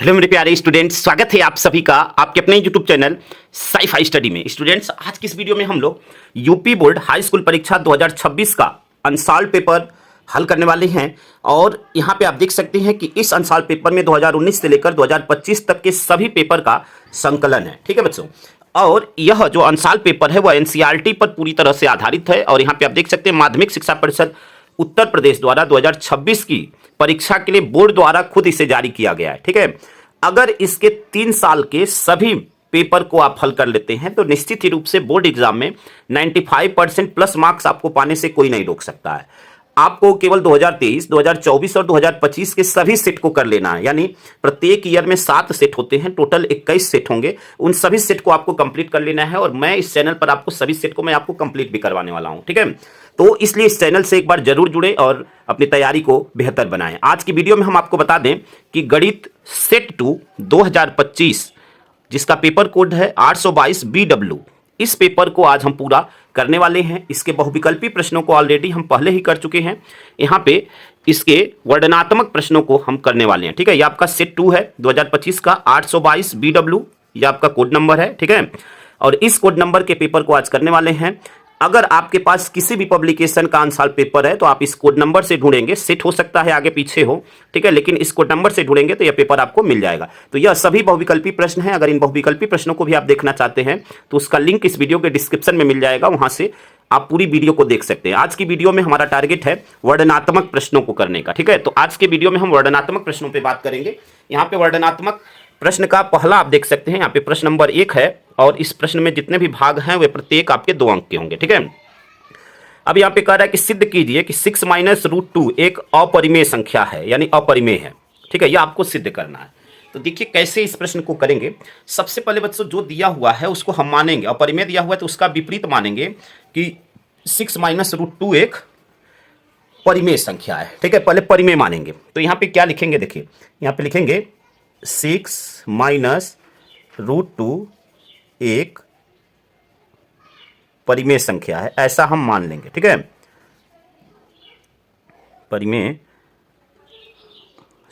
Hello मेरे प्यारे students, स्वागत है आप सभी का आपके अपने यूट्यूब चैनल साई-फाई स्टडी में। स्टूडेंट्स, आज की इस वीडियो में हम लोग यूपी बोर्ड हाई स्कूल परीक्षा 2026 का अनसॉल्व पेपर हल करने वाले हैं। और यहाँ पे आप देख सकते हैं कि इस अनसॉल्व पेपर में 2019 से लेकर 2025 तक के सभी पेपर का संकलन है। ठीक है बच्चों, और यह जो अनसॉल्व पेपर है वह एनसीईआरटी पर पूरी तरह से आधारित है। और यहाँ पे आप देख सकते हैं माध्यमिक शिक्षा परिषद उत्तर प्रदेश द्वारा 2026 की परीक्षा के लिए बोर्ड द्वारा खुद इसे जारी किया गया है। ठीक है, अगर इसके 3 साल के सभी पेपर को आप हल कर लेते हैं तो निश्चित ही रूप से बोर्ड एग्जाम में 95% प्लस मार्क्स आपको पाने से कोई नहीं रोक सकता है। आपको केवल 2023, 2024 और 2025 के सभी सेट को कर लेना है। यानी प्रत्येक ईयर में 7 सेट होते हैं, टोटल 21 सेट होंगे। उन सभी सेट को आपको कंप्लीट कर लेना है और मैं इस चैनल पर आपको सभी सेट को मैं आपको कंप्लीट भी करवाने वाला हूं। ठीक है, तो इसलिए इस चैनल से एक बार जरूर जुड़े और अपनी तैयारी को बेहतर बनाएं। आज की वीडियो में हम आपको बता दें कि गणित सेट 2 2025 जिसका पेपर कोड है 822 BW, इस पेपर को आज हम पूरा करने वाले हैं। इसके बहुविकल्पी प्रश्नों को ऑलरेडी हम पहले ही कर चुके हैं। यहाँ पे इसके वर्णनात्मक प्रश्नों को हम करने वाले हैं। ठीक है, ये आपका सेट 2 है 2025 का 822 BW, ये आपका कोड नंबर है। ठीक है, और इस कोड नंबर के पेपर को आज करने वाले हैं। अगर आपके पास किसी भी पब्लिकेशन का अनसॉल्व पेपर है तो आप इस कोड नंबर से ढूंढेंगे, सेट हो सकता है आगे पीछे हो। ठीक है, लेकिन इस कोड नंबर से ढूंढेंगे तो यह पेपर आपको मिल जाएगा। तो यह सभी बहुविकल्पी प्रश्न हैं। अगर इन बहुविकल्पी प्रश्नों को भी आप देखना चाहते हैं तो उसका लिंक इस वीडियो के डिस्क्रिप्शन में मिल जाएगा, वहां से आप पूरी वीडियो को देख सकते हैं। आज की वीडियो में हमारा टारगेट है वर्णनात्मक प्रश्नों को करने का। ठीक है, तो आज के वीडियो में हम वर्णनात्मक प्रश्नों पर बात करेंगे। यहाँ पे वर्णनात्मक प्रश्न का पहला आप देख सकते हैं, यहाँ पे प्रश्न नंबर 1 है और इस प्रश्न में जितने भी भाग हैं वे प्रत्येक आपके 2 अंक के होंगे। ठीक है, अब यहाँ पे कह रहा है कि सिद्ध कीजिए कि 6 - √2 एक अपरिमेय संख्या है, यानी अपरिमेय है। ठीक है, यह आपको सिद्ध करना है। तो देखिए कैसे इस प्रश्न को करेंगे। सबसे पहले बच्चों जो दिया हुआ है उसको हम मानेंगे, अपरिमेय दिया हुआ है तो उसका विपरीत मानेंगे कि 6 - √2 एक परिमेय संख्या है। ठीक है, पहले परिमेय मानेंगे। तो यहाँ पे क्या लिखेंगे, देखिए यहाँ पे लिखेंगे 6 - √2 एक परिमेय संख्या है, ऐसा हम मान लेंगे। ठीक है, परिमेय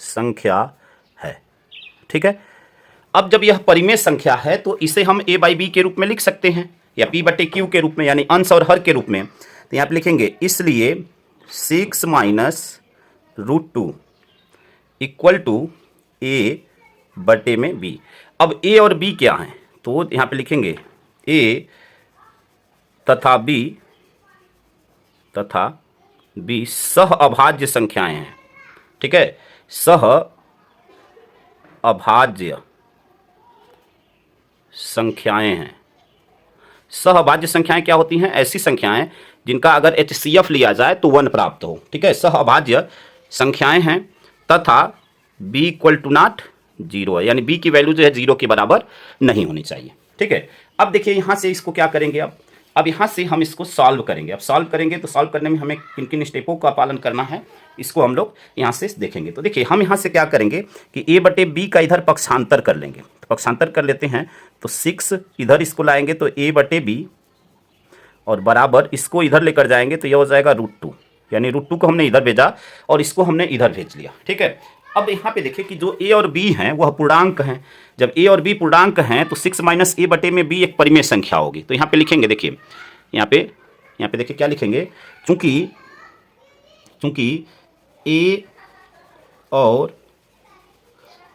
संख्या है। ठीक है, अब जब यह परिमेय संख्या है तो इसे हम a/b के रूप में लिख सकते हैं या p/q के रूप में, यानी अंश और हर के रूप में। तो यहाँ पे लिखेंगे इसलिए 6 - √2 इक्वल टू a/b। अब a और b क्या है, तो यहाँ पे लिखेंगे a तथा b सह अभाज्य संख्याएं हैं। ठीक है, सह अभाज्य संख्याएं हैं। सह अभाज्य संख्याएं क्या होती हैं? ऐसी संख्याएं जिनका अगर HCF लिया जाए तो 1 प्राप्त हो। ठीक है, सह अभाज्य संख्याएं हैं तथा b इक्वल टू नॉट 0 है, यानी b की वैल्यू जो है 0 के बराबर नहीं होनी चाहिए। ठीक है, अब देखिए यहां से इसको क्या करेंगे, अब यहाँ से हम इसको सॉल्व करेंगे। अब सॉल्व करेंगे तो सॉल्व करने में हमें किन किन स्टेपों का पालन करना है इसको हम लोग यहाँ से देखेंगे। तो देखिए हम यहाँ से क्या करेंगे कि a/b का इधर पक्षांतर कर लेंगे। तो पक्षांतर कर लेते हैं तो 6 इधर इसको लाएंगे तो a/b और बराबर इसको इधर लेकर जाएंगे तो यह हो जाएगा √2, यानी √2 को हमने इधर भेजा और इसको हमने इधर भेज लिया। ठीक है, अब यहाँ पे देखिए कि जो a और b हैं वह पूर्णांक हैं। जब a और b पूर्णांक हैं तो 6 - a/b एक परिमेय संख्या होगी। तो यहाँ पे लिखेंगे, देखिए यहाँ पे देखिए क्या लिखेंगे, चूंकि a और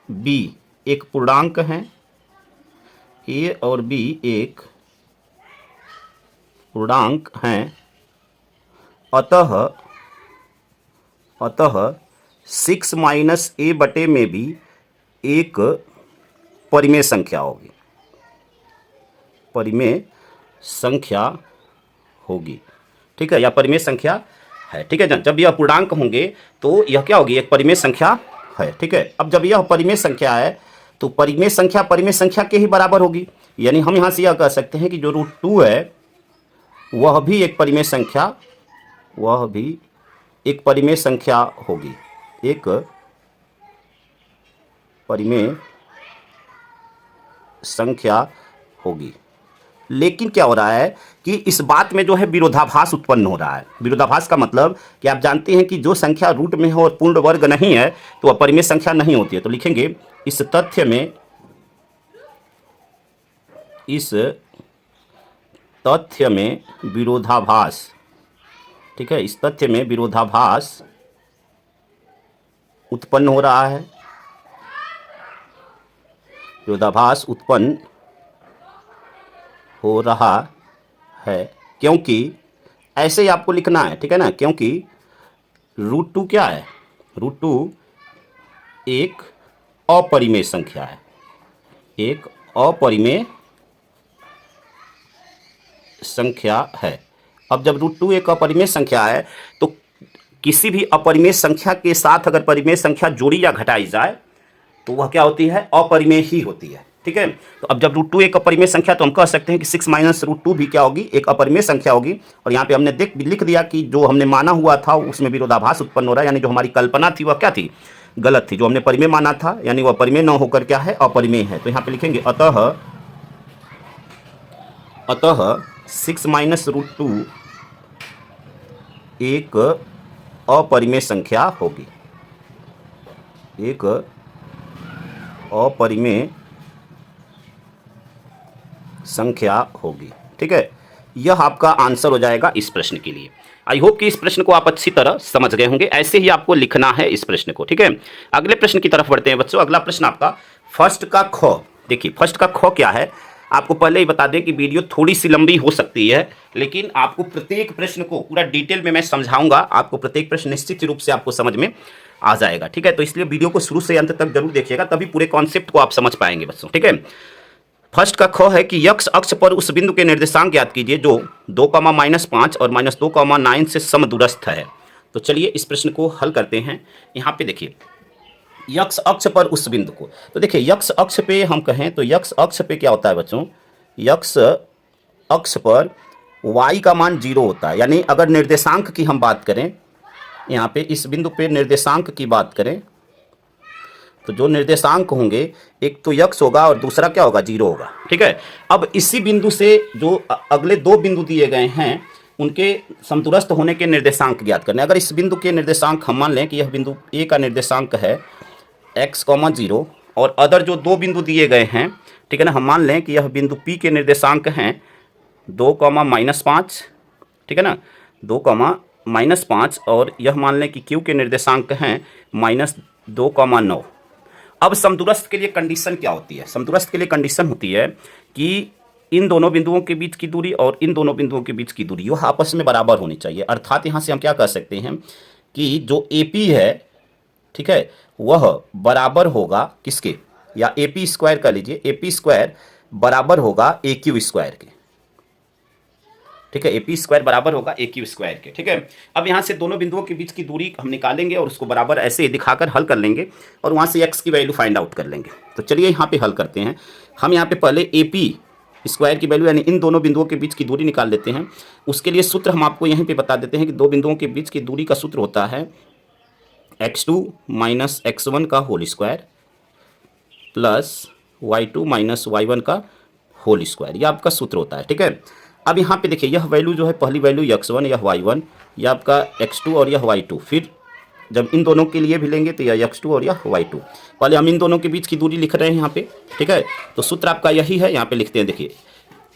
b एक पूर्णांक हैं, a और b एक पूर्णांक हैं, अतः 6 - a/b एक परिमेय संख्या होगी, परिमेय संख्या होगी। ठीक है, यह परिमेय संख्या है। ठीक है, जब यह पूर्णांक होंगे तो यह क्या होगी, एक परिमेय संख्या है। ठीक है, अब जब यह परिमेय संख्या है तो परिमेय संख्या के ही बराबर होगी। यानी हम यहाँ से यह कह सकते हैं कि जो √2 है वह भी एक परिमेय संख्या होगी, एक परिमेय संख्या होगी। लेकिन क्या हो रहा है कि इस बात में जो है विरोधाभास उत्पन्न हो रहा है। विरोधाभास का मतलब कि आप जानते हैं कि जो संख्या रूट में हो और पूर्ण वर्ग नहीं है तो वह परिमेय संख्या नहीं होती है। तो लिखेंगे इस तथ्य में विरोधाभास, ठीक है, इस तथ्य में विरोधाभास उत्पन्न हो रहा है। विरोधाभास उत्पन्न हो रहा है क्योंकि ऐसे ही आपको लिखना है, ठीक है ना, क्योंकि √2 क्या है, √2 एक अपरिमेय संख्या है, एक अपरिमेय संख्या है। अब जब √2 एक अपरिमेय संख्या है तो किसी भी अपरिमेय संख्या के साथ अगर परिमेय संख्या जोड़ी या घटाई जाए तो वह क्या होती है, अपरिमेय ही होती है, ठीक है। तो अब जब √2 एक अपरिमेय संख्या तो हम कह सकते हैं कि 6 - √2 भी क्या होगी, एक अपरिमेय संख्या होगी। और यहाँ पे हमने लिख दिया कि जो हमने माना हुआ था उसमें विरोधाभास उत्पन्न हो रहा है, यानी जो हमारी कल्पना थी वह क्या थी, गलत थी। जो हमने परिमेय माना था यानी वह परिमेय न होकर क्या है, अपरिमेय है। तो यहाँ पे लिखेंगे अतः 6 - √2 एक अपरिमेय संख्या होगी, एक अपरिमेय संख्या होगी, ठीक है। यह आपका आंसर हो जाएगा इस प्रश्न के लिए। आई होप कि इस प्रश्न को आप अच्छी तरह समझ गए होंगे। ऐसे ही आपको लिखना है इस प्रश्न को, ठीक है। अगले प्रश्न की तरफ बढ़ते हैं बच्चों। अगला प्रश्न आपका फर्स्ट का ख। देखिए फर्स्ट का ख क्या है, आपको पहले ही बता दें कि वीडियो थोड़ी सी लंबी हो सकती है, लेकिन आपको प्रत्येक प्रश्न को पूरा डिटेल में मैं समझाऊंगा। आपको प्रत्येक प्रश्न निश्चित रूप से आपको समझ में आ जाएगा, ठीक है। तो इसलिए वीडियो को शुरू से अंत तक जरूर देखिएगा, तभी पूरे कॉन्सेप्ट को आप समझ पाएंगे बच्चों, ठीक है। फर्स्ट का ख है कि यक्स अक्ष पर उस बिंदु के निर्देशांक ज्ञात कीजिए जो 2, -5 और -2, 9 से समदूरस्थ है। तो चलिए इस प्रश्न को हल करते हैं। यहाँ पे देखिए यक्स अक्ष पर उस बिंदु को, तो देखिए यक्स अक्ष पे हम कहें तो यक्स अक्ष पे क्या होता है बच्चों, यक्स अक्ष पर y का मान 0 होता है। यानी अगर निर्देशांक की हम बात करें, यहाँ पे इस बिंदु पे निर्देशांक की बात करें तो जो निर्देशांक होंगे एक तो यक्स होगा और दूसरा क्या होगा, 0 होगा, ठीक है। अब इसी बिंदु से जो अगले 2 बिंदु दिए गए हैं उनके समदूरस्थ होने के निर्देशांक ज्ञात करने। अगर इस बिंदु के निर्देशांक हम मान लें कि यह बिंदु ए का निर्देशांक है x, 0 और अदर जो 2 बिंदु दिए गए हैं, ठीक है ना, हम मान लें कि यह बिंदु P के निर्देशांक हैं 2, -5, ठीक है ना, 2, -5 और यह मान लें कि Q के निर्देशांक हैं -2, 9। अब समदूरस्थ के लिए कंडीशन क्या होती है, समदूरस्थ के लिए कंडीशन होती है कि इन दोनों बिंदुओं के बीच की दूरी और इन दोनों बिंदुओं के बीच की दूरी वह आपस में बराबर होनी चाहिए। अर्थात यहाँ से हम क्या कह सकते हैं कि जो AP है, ठीक है, वह बराबर होगा किसके, या AP² कर लीजिए, AP² बराबर होगा AQ² के, ठीक है, AP² बराबर होगा AQ² के, ठीक है। अब यहाँ से दोनों बिंदुओं के बीच की दूरी हम निकालेंगे और उसको बराबर ऐसे दिखाकर हल कर लेंगे और वहाँ से x की वैल्यू फाइंड आउट कर लेंगे। तो चलिए यहाँ पे हल करते हैं। हम यहाँ पे पहले AP² की वैल्यू यानी इन दोनों बिंदुओं के बीच की दूरी निकाल लेते हैं। उसके लिए सूत्र हम आपको यहीं पे बता देते हैं कि 2 बिंदुओं के बीच की दूरी का सूत्र होता है x2 - x1 का whole square plus y2 - y1 का होल स्क्वायर, यह आपका सूत्र होता है, ठीक है। अब यहाँ पे देखिए यह वैल्यू जो है, पहली वैल्यू x1, यह y1, यह आपका x2 और यह y2। फिर जब इन दोनों के लिए भी लेंगे तो यह x2 और यह y2। पहले हम इन दोनों के बीच की दूरी लिख रहे हैं यहाँ पे, ठीक है। तो सूत्र आपका यही है, यहाँ पे लिखते हैं देखिए,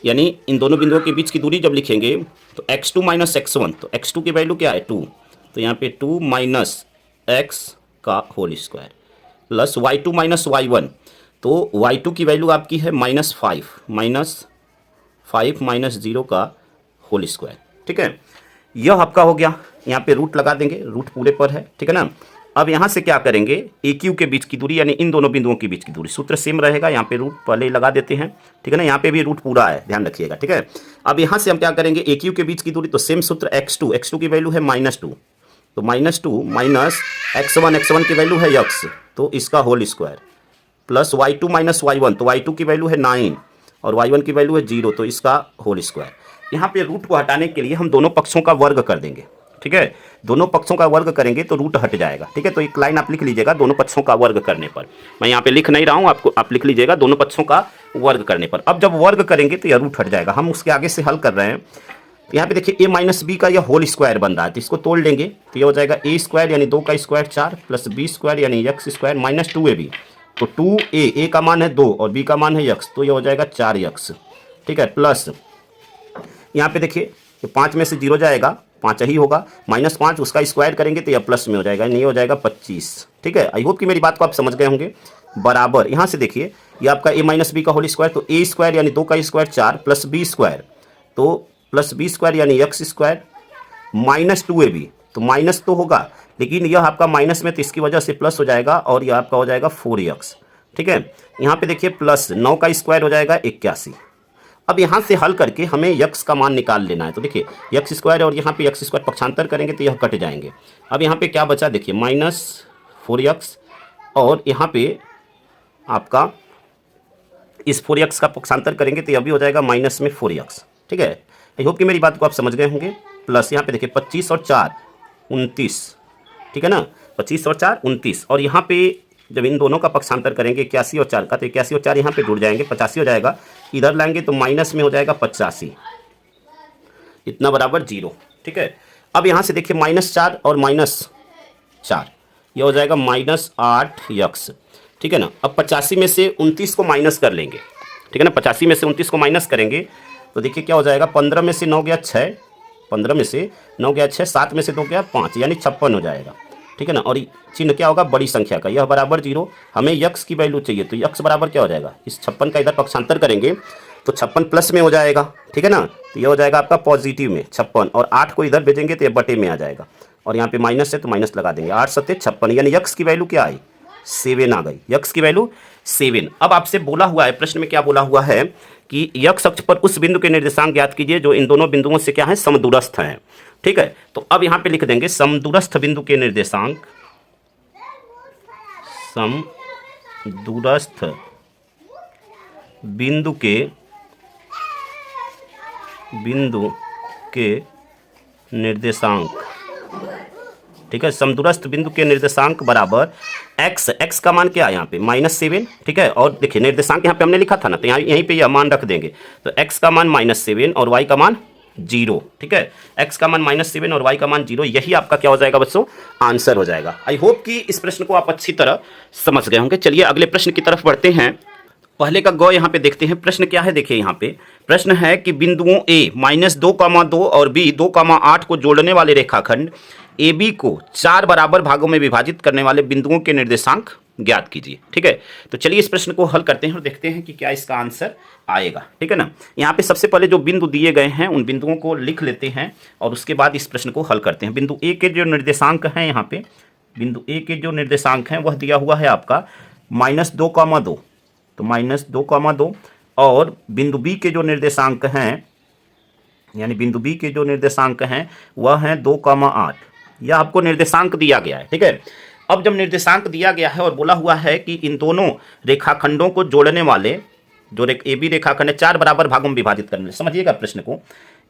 यानी इन दोनों बिंदुओं के बीच की दूरी जब लिखेंगे तो x2 - x1, तो x2 की वैल्यू क्या है 2, तो यहाँ पे 2 - x का whole square plus y2 - y1, तो y2 की वैल्यू आपकी है -5 - 0 का होल स्क्वायर, ठीक है। यह आपका हो गया। यहाँ पे रूट लगा देंगे, रूट पूरे पर है, ठीक है ना। अब यहाँ से क्या करेंगे, AQ के बीच की दूरी यानी इन दोनों बिंदुओं के बीच की दूरी, सूत्र सेम रहेगा। यहाँ पे रूट पहले ही लगा देते हैं, ठीक है ना। यहाँ पे भी रूट पूरा है, ध्यान रखिएगा, ठीक है। अब यहाँ से हम क्या करेंगे, AQ के बीच की दूरी, तो सेम सूत्र x2 की वैल्यू है -2, तो -2 माइनस x1 की वैल्यू है x, तो इसका whole square plus y2 - y1, तो y2 की वैल्यू है 9 और y1 की वैल्यू है 0, तो इसका होल स्क्वायर। यहाँ पे रूट को हटाने के लिए हम दोनों पक्षों का वर्ग कर देंगे, ठीक है, दोनों पक्षों का वर्ग करेंगे तो रूट हट जाएगा। ठीक है, तो एक लाइन आप लिख लीजिएगा दोनों पक्षों का वर्ग करने पर। मैं यहाँ पे लिख नहीं रहा हूँ, आपको आप लिख लीजिएगा दोनों पक्षों का वर्ग करने पर। अब जब वर्ग करेंगे तो यह रूट हट जाएगा। हम उसके आगे से हल कर रहे हैं। तो यहाँ पे देखिए a माइनस बी का यह होल स्क्वायर बन रहा है, तो इसको तोड़ लेंगे तो यह हो जाएगा a स्क्वायर यानी 2 का स्क्वायर 4 प्लस b स्क्वायर यानी x स्क्वायर माइनस 2ab। तो 2a का मान है 2 और b का मान है x, तो यह हो जाएगा 4x। ठीक है, प्लस यहाँ पे देखिए 5 में से 0 जाएगा, 5 ही होगा, -5 उसका स्क्वायर करेंगे तो यह प्लस में हो जाएगा, नहीं हो जाएगा 25। ठीक है, आई होप कि मेरी बात को आप समझ गए होंगे। बराबर यहाँ से देखिए ये आपका a माइनस बी का होल स्क्वायर, तो a स्क्वायर यानी 2 का स्क्वायर 4 प्लस b स्क्वायर, तो प्लस b स्क्वायर यानी x स्क्वायर माइनस 2ab। तो माइनस तो होगा लेकिन यह आपका माइनस में, तो इसकी वजह से प्लस हो जाएगा और यह आपका हो जाएगा 4x। ठीक है, यहाँ पे देखिए प्लस 9 का स्क्वायर हो जाएगा 81। अब यहाँ से हल करके हमें x का मान निकाल लेना है। तो देखिए x स्क्वायर और यहाँ पे x स्क्वायर पक्षांतर करेंगे तो यह कट जाएंगे। अब यहाँ पे क्या बचा देखिए -4x और यहाँ पे आपका इस 4x का पक्षांतर करेंगे तो यह भी हो जाएगा माइनस में 4x। ठीक है, आई होप कि मेरी बात को आप समझ गए होंगे। प्लस यहाँ पे देखिए 25 और 4 29। ठीक है ना, 25 और 4 29 और यहाँ पे जब इन दोनों का पक्षांतर करेंगे 81 और 4 का, तो 81 और 4 यहाँ पे जुड़ जाएंगे, 85 हो जाएगा। इधर लाएंगे तो माइनस में हो जाएगा 85, इतना बराबर 0। ठीक है, अब यहाँ से देखिए -4 और -4 ये हो जाएगा -8x। ठीक है ना, अब 85 में से 29 को माइनस कर लेंगे। ठीक है ना, 85 में से 29 को माइनस करेंगे तो देखिए क्या हो जाएगा, 15 में से 9 गया 6, 15 में से 9 गया 6, 7 में से 2 गया 5 यानी 56 हो जाएगा। ठीक है ना, और चिन्ह क्या होगा बड़ी संख्या का, यह बराबर 0। हमें x की वैल्यू चाहिए तो x बराबर क्या हो जाएगा, इस 56 का इधर पक्षांतर करेंगे तो 56 प्लस में हो जाएगा। ठीक है ना, तो यह हो जाएगा आपका पॉजिटिव में 56 और 8 को इधर भेजेंगे तो यह बटे में आ जाएगा और यहाँ पे माइनस है तो माइनस लगा देंगे। 8 सत्ते 56 यानी x की वैल्यू क्या आई 7 आ गई, x की वैल्यू 7। अब आपसे बोला हुआ है प्रश्न में, क्या बोला हुआ है कि x अक्ष पर उस बिंदु के निर्देशांक ज्ञात कीजिए जो इन दोनों बिंदुओं से क्या है समदूरस्थ हैं। ठीक है, तो अब यहाँ पे लिख देंगे समदूरस्थ बिंदु के निर्देशांक, समदूरस्थ बिंदु के निर्देशांक। ठीक है, समदूरस्थ बिंदु के निर्देशांक बराबर x का मान क्या है यहाँ पे -7। ठीक है, और देखिए निर्देशांक यहाँ पे हमने लिखा था ना, तो यहाँ यहीं पे यह मान रख देंगे, तो x का मान -7 और y का मान 0। ठीक है, x का मान -7 और y का मान 0, यही आपका क्या हो जाएगा बच्चों, आंसर हो जाएगा। आई होप कि इस प्रश्न को आप अच्छी तरह समझ गए होंगे। चलिए अगले प्रश्न की तरफ बढ़ते हैं। पहले का गौ यहाँ पे देखते हैं। प्रश्न क्या है देखिए, यहाँ पे प्रश्न है कि बिंदुओं a -2,2 और b 2,8 को जोड़ने वाले रेखाखंड AB को 4 बराबर भागों में विभाजित करने वाले बिंदुओं के निर्देशांक ज्ञात कीजिए। ठीक है, तो चलिए इस प्रश्न को हल करते हैं और देखते हैं कि क्या इसका आंसर आएगा। ठीक है ना, यहाँ पे सबसे पहले जो बिंदु दिए गए हैं उन बिंदुओं को लिख लेते हैं और उसके बाद इस प्रश्न को हल करते हैं। बिंदु ए के जो निर्देशांक हैं, यहाँ पे बिंदु ए के जो निर्देशांक हैं वह दिया हुआ है आपका -2,2, तो -2,2 और बिंदु बी के जो निर्देशांक हैं, यानी बिंदु बी के जो निर्देशांक हैं वह हैं 2,8। यह आपको निर्देशांक दिया गया है। ठीक है, अब जब निर्देशांक दिया गया है और बोला हुआ है कि इन दोनों रेखाखंडों को जोड़ने वाले जो ए बी रेखाखंड है 4 बराबर भागों में विभाजित करने, समझिएगा प्रश्न को।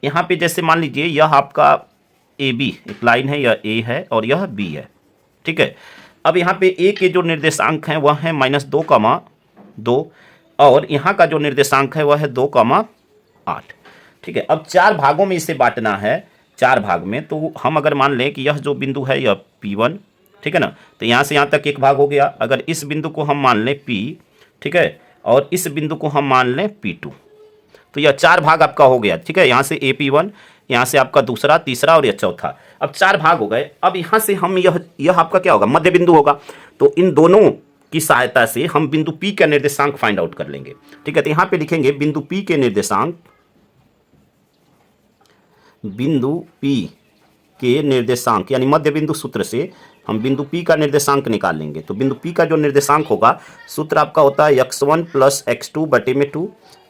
यहाँ पे जैसे मान लीजिए यह आपका ए बी एक लाइन है, यह ए है और यह बी है। ठीक है, अब यहाँ पे ए के जो निर्देशांक हैं वह है -2,2 और यहाँ का जो निर्देशांक है वह है 2,8। ठीक है, अब 4 भागों में इसे बांटना है, 4 भाग में। तो हम अगर मान लें कि यह जो बिंदु है यह P1, ठीक है ना, तो यहाँ से यहाँ तक एक भाग हो गया। अगर इस बिंदु को हम मान लें P, ठीक है, और इस बिंदु को हम मान लें P2, तो यह 4 भाग आपका हो गया। ठीक है, यहाँ से AP1, यहाँ से आपका दूसरा, तीसरा और यह चौथा, अब 4 भाग हो गए। अब यहाँ से हम यह आपका क्या होगा, मध्य बिंदु होगा। तो इन दोनों की सहायता से हम बिंदु P का निर्देशांक फाइंड आउट कर लेंगे। ठीक है, तो यहाँ पे लिखेंगे बिंदु P के निर्देशांक, बिंदु P के निर्देशांक यानी मध्य बिंदु सूत्र से हम बिंदु P का निर्देशांक निकाल लेंगे। तो बिंदु P का जो निर्देशांक होगा, सूत्र आपका होता है x1 + x2 बटे में 2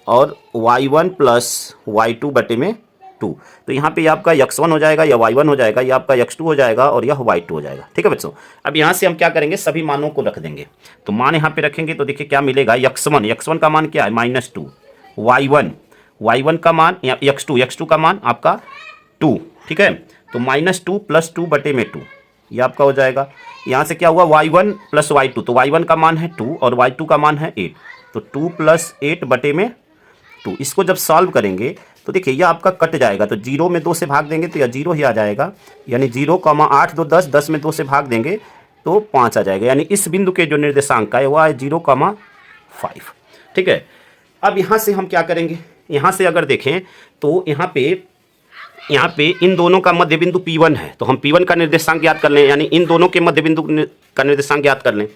और y1 + y2 बटे में 2। तो यहाँ पे आपका x1 हो जाएगा, या y1 हो जाएगा, या आपका x2 हो जाएगा और यह y2 हो जाएगा। ठीक है बच्चों, अब यहाँ से हम क्या करेंगे, सभी मानों को रख देंगे। तो मान यहाँ पे रखेंगे तो देखिए क्या मिलेगा, x1 का मान क्या है -2, y1 का मान, या x2 का मान आपका 2। ठीक है, तो -2 + 2 बटे में 2, ये आपका हो जाएगा। यहाँ से क्या हुआ, y1 + y2, तो y1 का मान है 2 और y2 का मान है 8, तो 2 + 8 बटे में 2। इसको जब सॉल्व करेंगे तो देखिए यह आपका कट जाएगा, तो 0 में 2 से भाग देंगे तो यह 0 ही आ जाएगा, यानी 0, 8 2 10, 10 में 2 से भाग देंगे तो 5 आ जाएगा, यानी इस बिंदु के जो निर्देशांक है वह है 0,5। ठीक है, अब यहाँ से हम क्या करेंगे, यहाँ से अगर देखें तो यहाँ पे इन दोनों का मध्य बिंदु P1 है, तो हम P1 का निर्देशांक ज्ञात कर लें, यानी इन दोनों के मध्य बिंदु का निर्देशांक ज्ञात कर लें।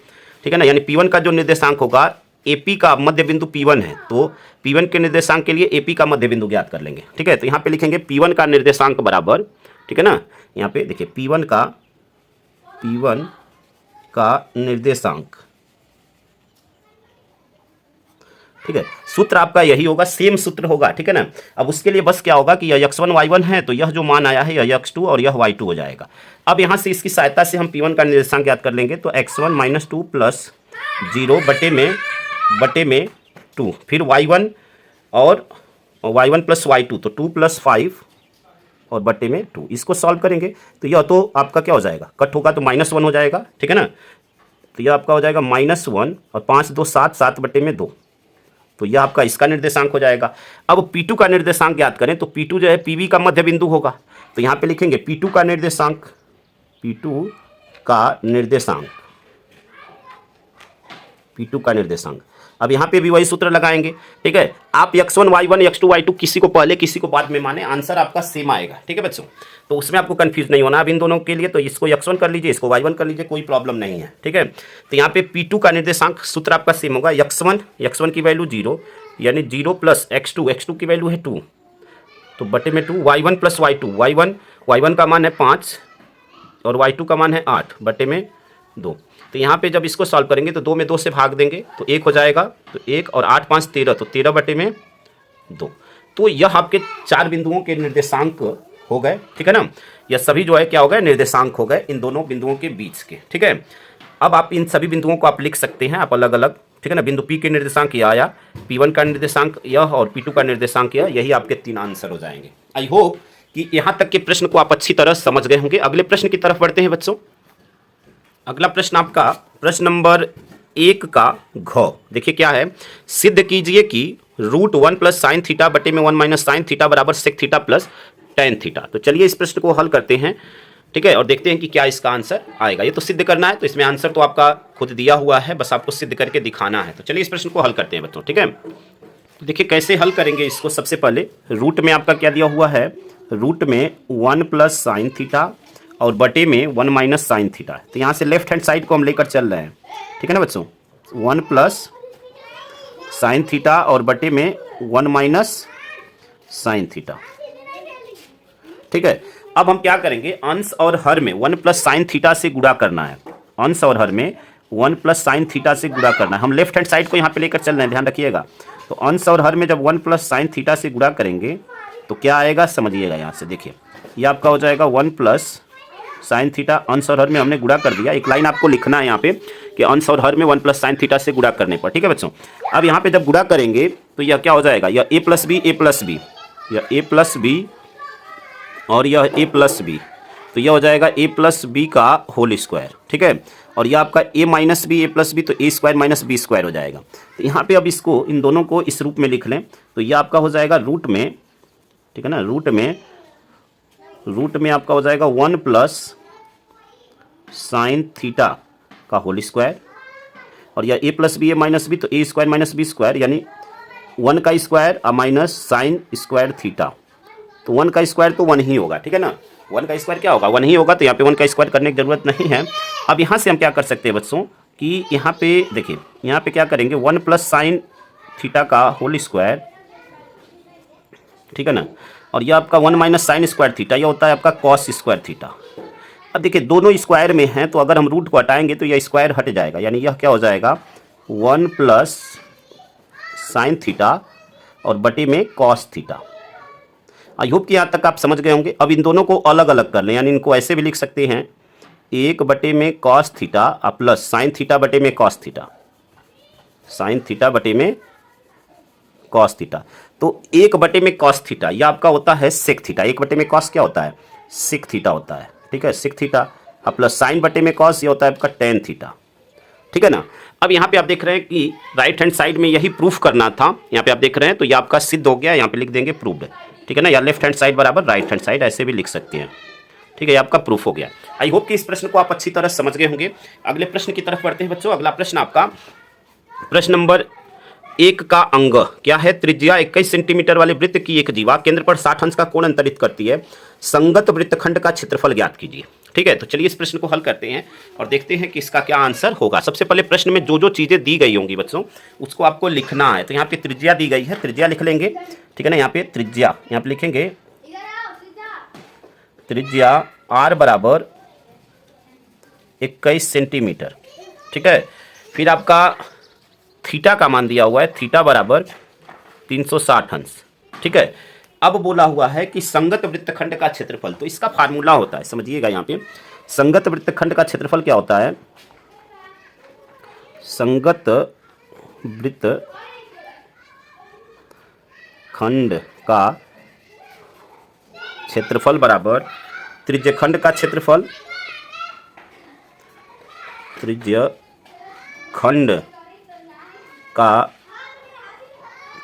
ठीक है ना, यानी P1 का जो निर्देशांक होगा, AP का मध्य बिंदु P1 है, तो P1 के निर्देशांक के लिए AP का मध्य बिंदु ज्ञात कर लेंगे। ठीक है, तो यहाँ पे लिखेंगे P1 का निर्देशांक बराबर, ठीक है ना, यहाँ पे देखिए P1 का निर्देशांक, ठीक है, सूत्र आपका यही होगा, सेम सूत्र होगा। ठीक है ना, अब उसके लिए बस क्या होगा कि यह x1 y1 है, तो यह जो मान आया है यह x2 और यह y2 हो जाएगा। अब यहाँ से इसकी सहायता से हम P1 का निर्देशांक ज्ञात कर लेंगे, तो x1 - 2 + 0 बटे में 2, फिर y1 और y1 + y2, तो 2 + 5 और बटे में 2। इसको सॉल्व करेंगे तो यह तो आपका क्या हो जाएगा, कट होगा तो -1 हो जाएगा। ठीक है ना, तो यह आपका हो जाएगा -1 और 5 2 7, 7 बटे में 2, तो यह आपका इसका निर्देशांक हो जाएगा। अब P2 का निर्देशांक ज्ञात करें तो P2 जो है PV का मध्य बिंदु होगा, तो यहाँ पे लिखेंगे P2 का निर्देशांक, P2 का निर्देशांक। अब यहाँ पे भी वही सूत्र लगाएंगे। ठीक है, आप x1 y1 x2 y2 किसी को पहले किसी को बाद में माने, आंसर आपका सेम आएगा। ठीक है बच्चों, तो उसमें आपको कंफ्यूज नहीं होना अब इन दोनों के लिए, तो इसको x1 कर लीजिए, इसको y1 कर लीजिए, कोई प्रॉब्लम नहीं है। ठीक है, तो यहाँ पे P2 का निर्देशांक सूत्र आपका सेम होगा, x1 की वैल्यू 0, यानी 0 + x2 की वैल्यू है 2, तो बटे में 2, y1 + y2, y1 का मान है 5 और y2 का मान है 8 बटे में 2। तो यहाँ पे जब इसको सॉल्व करेंगे तो 2 में 2 से भाग देंगे तो 1 हो जाएगा, तो 1 और 8 5 13, तो 13 बटे में 2। तो यह आपके 4 बिंदुओं के निर्देशांक हो गए। ठीक है ना, यह सभी जो है क्या हो गए, निर्देशांक हो गए इन दोनों बिंदुओं के बीच के। ठीक है, अब आप इन सभी बिंदुओं को आप लिख सकते हैं आप अलग अलग। ठीक है ना, बिंदु P के निर्देशांक यह आया, P1 का निर्देशांक यह और P2 का निर्देशांक यह, यही आपके 3 आंसर हो जाएंगे। आई होप कि यहाँ तक के प्रश्न को आप अच्छी तरह समझ गए होंगे। अगले प्रश्न की तरफ बढ़ते हैं बच्चों। अगला प्रश्न आपका प्रश्न नंबर 1 का घ, देखिए क्या है, सिद्ध कीजिए कि √1 + sin थीटा बटे में 1 - sin थीटा बराबर sec थीटा + tan थीटा। तो चलिए इस प्रश्न को हल करते हैं। ठीक है, और देखते हैं कि क्या इसका आंसर आएगा। ये तो सिद्ध करना है, तो इसमें आंसर तो आपका खुद दिया हुआ है, बस आपको सिद्ध करके दिखाना है। तो चलिए इस प्रश्न को हल करते हैं बच्चों। ठीक है, तो देखिए कैसे हल करेंगे इसको। सबसे पहले रूट में आपका क्या दिया हुआ है, रूट में 1 + sin थीटा और बटे में 1 - sin थीटा। तो यहाँ से लेफ्ट हैंड साइड को हम लेकर चल रहे हैं। ठीक है ना बच्चों, 1 + sin थीटा और बटे में 1 - sin थीटा। ठीक है, अब हम क्या करेंगे, अंश और हर में 1 + sin थीटा से गुणा करना है। अंश और हर में 1 + sin थीटा से गुणा करना है। हम लेफ्ट हैंड साइड को यहाँ पे लेकर चल रहे हैं, ध्यान रखिएगा। तो अंश और हर में जब 1 + sin थीटा से गुणा करेंगे तो क्या आएगा, समझिएगा। यहाँ से देखिए ये आपका हो जाएगा 1 + sin थीटा, अंश और हर में हमने गुणा कर दिया। एक लाइन आपको लिखना है यहाँ पे कि अंश और हर में 1 + sin थीटा से गुणा करने पर। ठीक है बच्चों, अब यहाँ पे जब गुणा करेंगे तो यह क्या हो जाएगा, यह a + b, यह a + b और यह a + b, तो यह हो जाएगा a + b का होल स्क्वायर। ठीक है, और यह आपका a - b, a + b, तो a² - b² हो जाएगा। तो यहाँ पे अब इसको, इन दोनों को इस रूप में लिख लें, तो यह आपका हो जाएगा रूट में, ठीक है ना, रूट में आपका हो जाएगा 1 + sin थीटा का होल स्क्वायर, और यह a + b, a - b, तो a² - b², यानी 1 का square minus sine square theta. तो 1 का स्क्वायर तो 1 ही होगा। ठीक है ना, 1 का स्क्वायर क्या होगा, 1 ही होगा, तो यहाँ पे 1 का स्क्वायर करने की जरूरत नहीं है। अब यहाँ से हम क्या कर सकते हैं बच्चों कि यहाँ पे देखिए, यहाँ पे क्या करेंगे, 1 + sin थीटा का होल स्क्वायर, ठीक है ना, और यह आपका 1 - sin स्क्वायर थीटा, यह होता है आपका cos स्क्वायर थीटा। अब देखिए दोनों स्क्वायर में हैं, तो अगर हम रूट को हटाएंगे तो यह स्क्वायर हट जाएगा, यानी यह क्या हो जाएगा 1 + sin थीटा और बटे में cos थीटा। आई होप कि यहाँ तक आप समझ गए होंगे। अब इन दोनों को अलग अलग कर लें, यानी इनको ऐसे भी लिख सकते हैं, 1 बटे में cos theta plus sin theta बटे में cos थीटा, sin थीटा बटे में cos थीटा। तो 1 बटे में cos थीटा यह आपका होता है sec थीटा। 1 बटे में cos क्या होता है, सिक थीटा होता है, ठीक है, सिक थीटा। अब प्लस साइन बटे में कॉस, ये होता है आपका टेन थीटा, ठीक है ना। अब यहाँ पे आप देख रहे हैं कि राइट हैंड साइड में यही प्रूफ करना था, यहाँ पे आप देख रहे हैं, तो ये आपका सिद्ध हो गया, यहाँ पे लिख देंगे प्रूव्ड, ठीक है ना, या लेफ्ट हैंड साइड बराबर राइट हैंड साइड ऐसे भी लिख सकते हैं, ठीक है, ये आपका प्रूफ हो गया। आई होप कि इस प्रश्न को आप अच्छी तरह समझ गए होंगे। अगले प्रश्न की तरफ बढ़ते हैं बच्चों। अगला प्रश्न आपका प्रश्न नंबर 1 का अंग क्या है? त्रिज्या 21 सेंटीमीटर वाले वृत्त की एक जीवा केंद्र पर 60 अंश का कोण अंतरित करती है, संगत वृत्तखंड का क्षेत्रफल ज्ञात कीजिए। ठीक है, तो चलिए इस प्रश्न को हल करते हैं और देखते हैं कि इसका क्या आंसर होगा। सबसे पहले प्रश्न में जो जो चीजें दी गई होंगी बच्चों उसको आपको लिखना है। तो यहाँ पे त्रिज्या दी गई है, त्रिज्या लिख लेंगे, ठीक है ना। यहाँ पे त्रिज्या, यहाँ पे लिखेंगे त्रिज्या r बराबर 21 सेंटीमीटर, ठीक है। फिर आपका थीटा का मान दिया हुआ है, थीटा बराबर 360 अंश, ठीक है। अब बोला हुआ है कि संगत वृत्तखंड का क्षेत्रफल, तो इसका फार्मूला होता है, समझिएगा। यहाँ पे संगत वृत्तखंड का क्षेत्रफल क्या होता है? संगत वृत्तखंड का क्षेत्रफल बराबर त्रिज्यखंड का क्षेत्रफल, त्रिज्यखंड का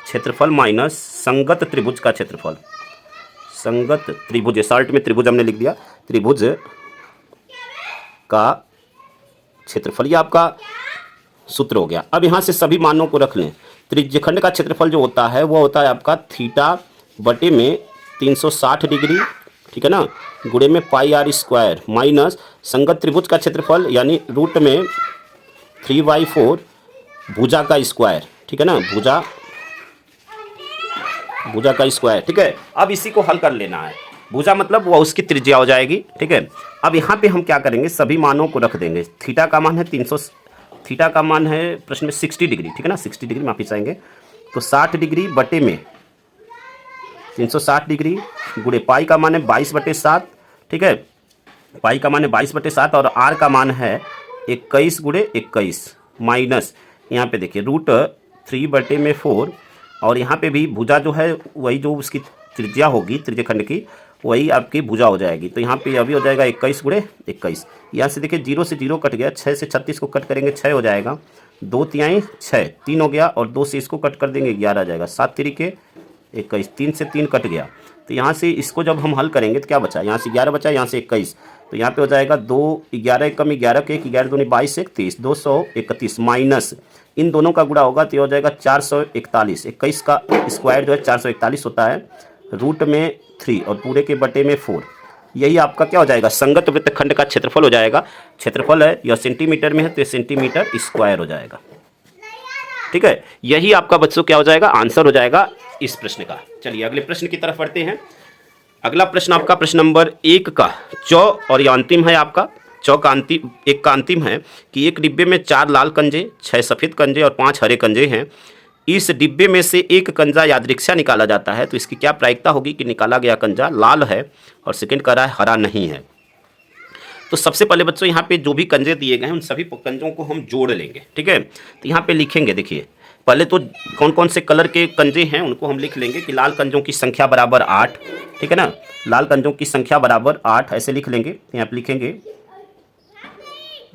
क्षेत्रफल माइनस संगत त्रिभुज का क्षेत्रफल। संगत त्रिभुज, शॉर्ट में त्रिभुज हमने लिख दिया, त्रिभुज का क्षेत्रफल, ये आपका सूत्र हो गया। अब यहाँ से सभी मानों को रख लें। त्रिज्यखंड का क्षेत्रफल जो होता है वो होता है आपका थीटा बटे में 360 डिग्री, ठीक है ना, गुणे में पाई आर स्क्वायर माइनस संगत त्रिभुज का क्षेत्रफल यानी रूट में 3/4 भुजा का स्क्वायर, ठीक है ना, भुजा का स्क्वायर, ठीक है। अब इसी को हल कर लेना है। भुजा मतलब वो उसकी त्रिज्या हो जाएगी, ठीक है। अब यहाँ पे हम क्या करेंगे, सभी मानों को रख देंगे। थीटा का मान है 300, थीटा का मान है प्रश्न में 60 डिग्री, ठीक है ना, 60 डिग्री वापिस आएंगे तो 60 डिग्री बटे में 360 डिग्री गुणे पाई का मान है 22/7, ठीक है, पाई का मान है 22/7 और आर का मान है 21 गुणे 21 माइनस यहाँ पे देखिए रूट 3/4 और यहाँ पे भी भुजा जो है वही जो उसकी त्रिज्या होगी त्रिज्यखंड की वही आपकी भुजा हो जाएगी। तो यहाँ पे अभी हो जाएगा 21 गुणे 21। यहाँ से देखिए 0 से 0 कट गया, 6 से 36 को कट करेंगे 6 हो जाएगा, 2 तिहाई 6 3 हो गया और 2 से इसको कट कर देंगे 11 आ जाएगा, 7 तिरिके 21, 3 से 3 कट गया। तो यहाँ से इसको जब हम हल करेंगे तो क्या बचा, यहाँ से 11 बचा, यहाँ से 21, तो यहाँ पे हो जाएगा 2 11 कम 11 के 11 दूनी 22 31 231 माइनस इन दोनों का गुणा होगा तो ये हो जाएगा 441। 21 का स्क्वायर जो है 441 होता है, रूट में 3 और पूरे के बटे में 4। यही आपका क्या हो जाएगा, संगत वृत्तखंड का क्षेत्रफल हो जाएगा। क्षेत्रफल है यह सेंटीमीटर में है तो सेंटीमीटर स्क्वायर हो जाएगा, ठीक है। यही आपका बच्चों क्या हो जाएगा, आंसर हो जाएगा इस प्रश्न का। चलिए अगले प्रश्न की तरफ बढ़ते हैं। अगला प्रश्न आपका प्रश्न नंबर 1 का चौ और ये अंतिम है आपका चौ का अंतिम, एक का अंतिम है कि एक डिब्बे में 4 लाल कंजे 6 सफ़ेद कंजे और 5 हरे कंजे हैं। इस डिब्बे में से एक कंजा यादृच्छा निकाला जाता है तो इसकी क्या प्रायिकता होगी कि निकाला गया कंजा लाल है और सेकंड कह रहा है हरा नहीं है। तो सबसे पहले बच्चों यहाँ पे जो भी कंजे दिए गए हैं उन सभी कंजों को हम जोड़ लेंगे, ठीक है। तो यहाँ पे लिखेंगे, देखिए पहले तो कौन कौन से कलर के कंजे हैं उनको हम लिख लेंगे कि लाल कंजों की संख्या बराबर 8, ठीक है ना, लाल कंजों की संख्या बराबर 8 ऐसे लिख लेंगे। यहाँ पे लिखेंगे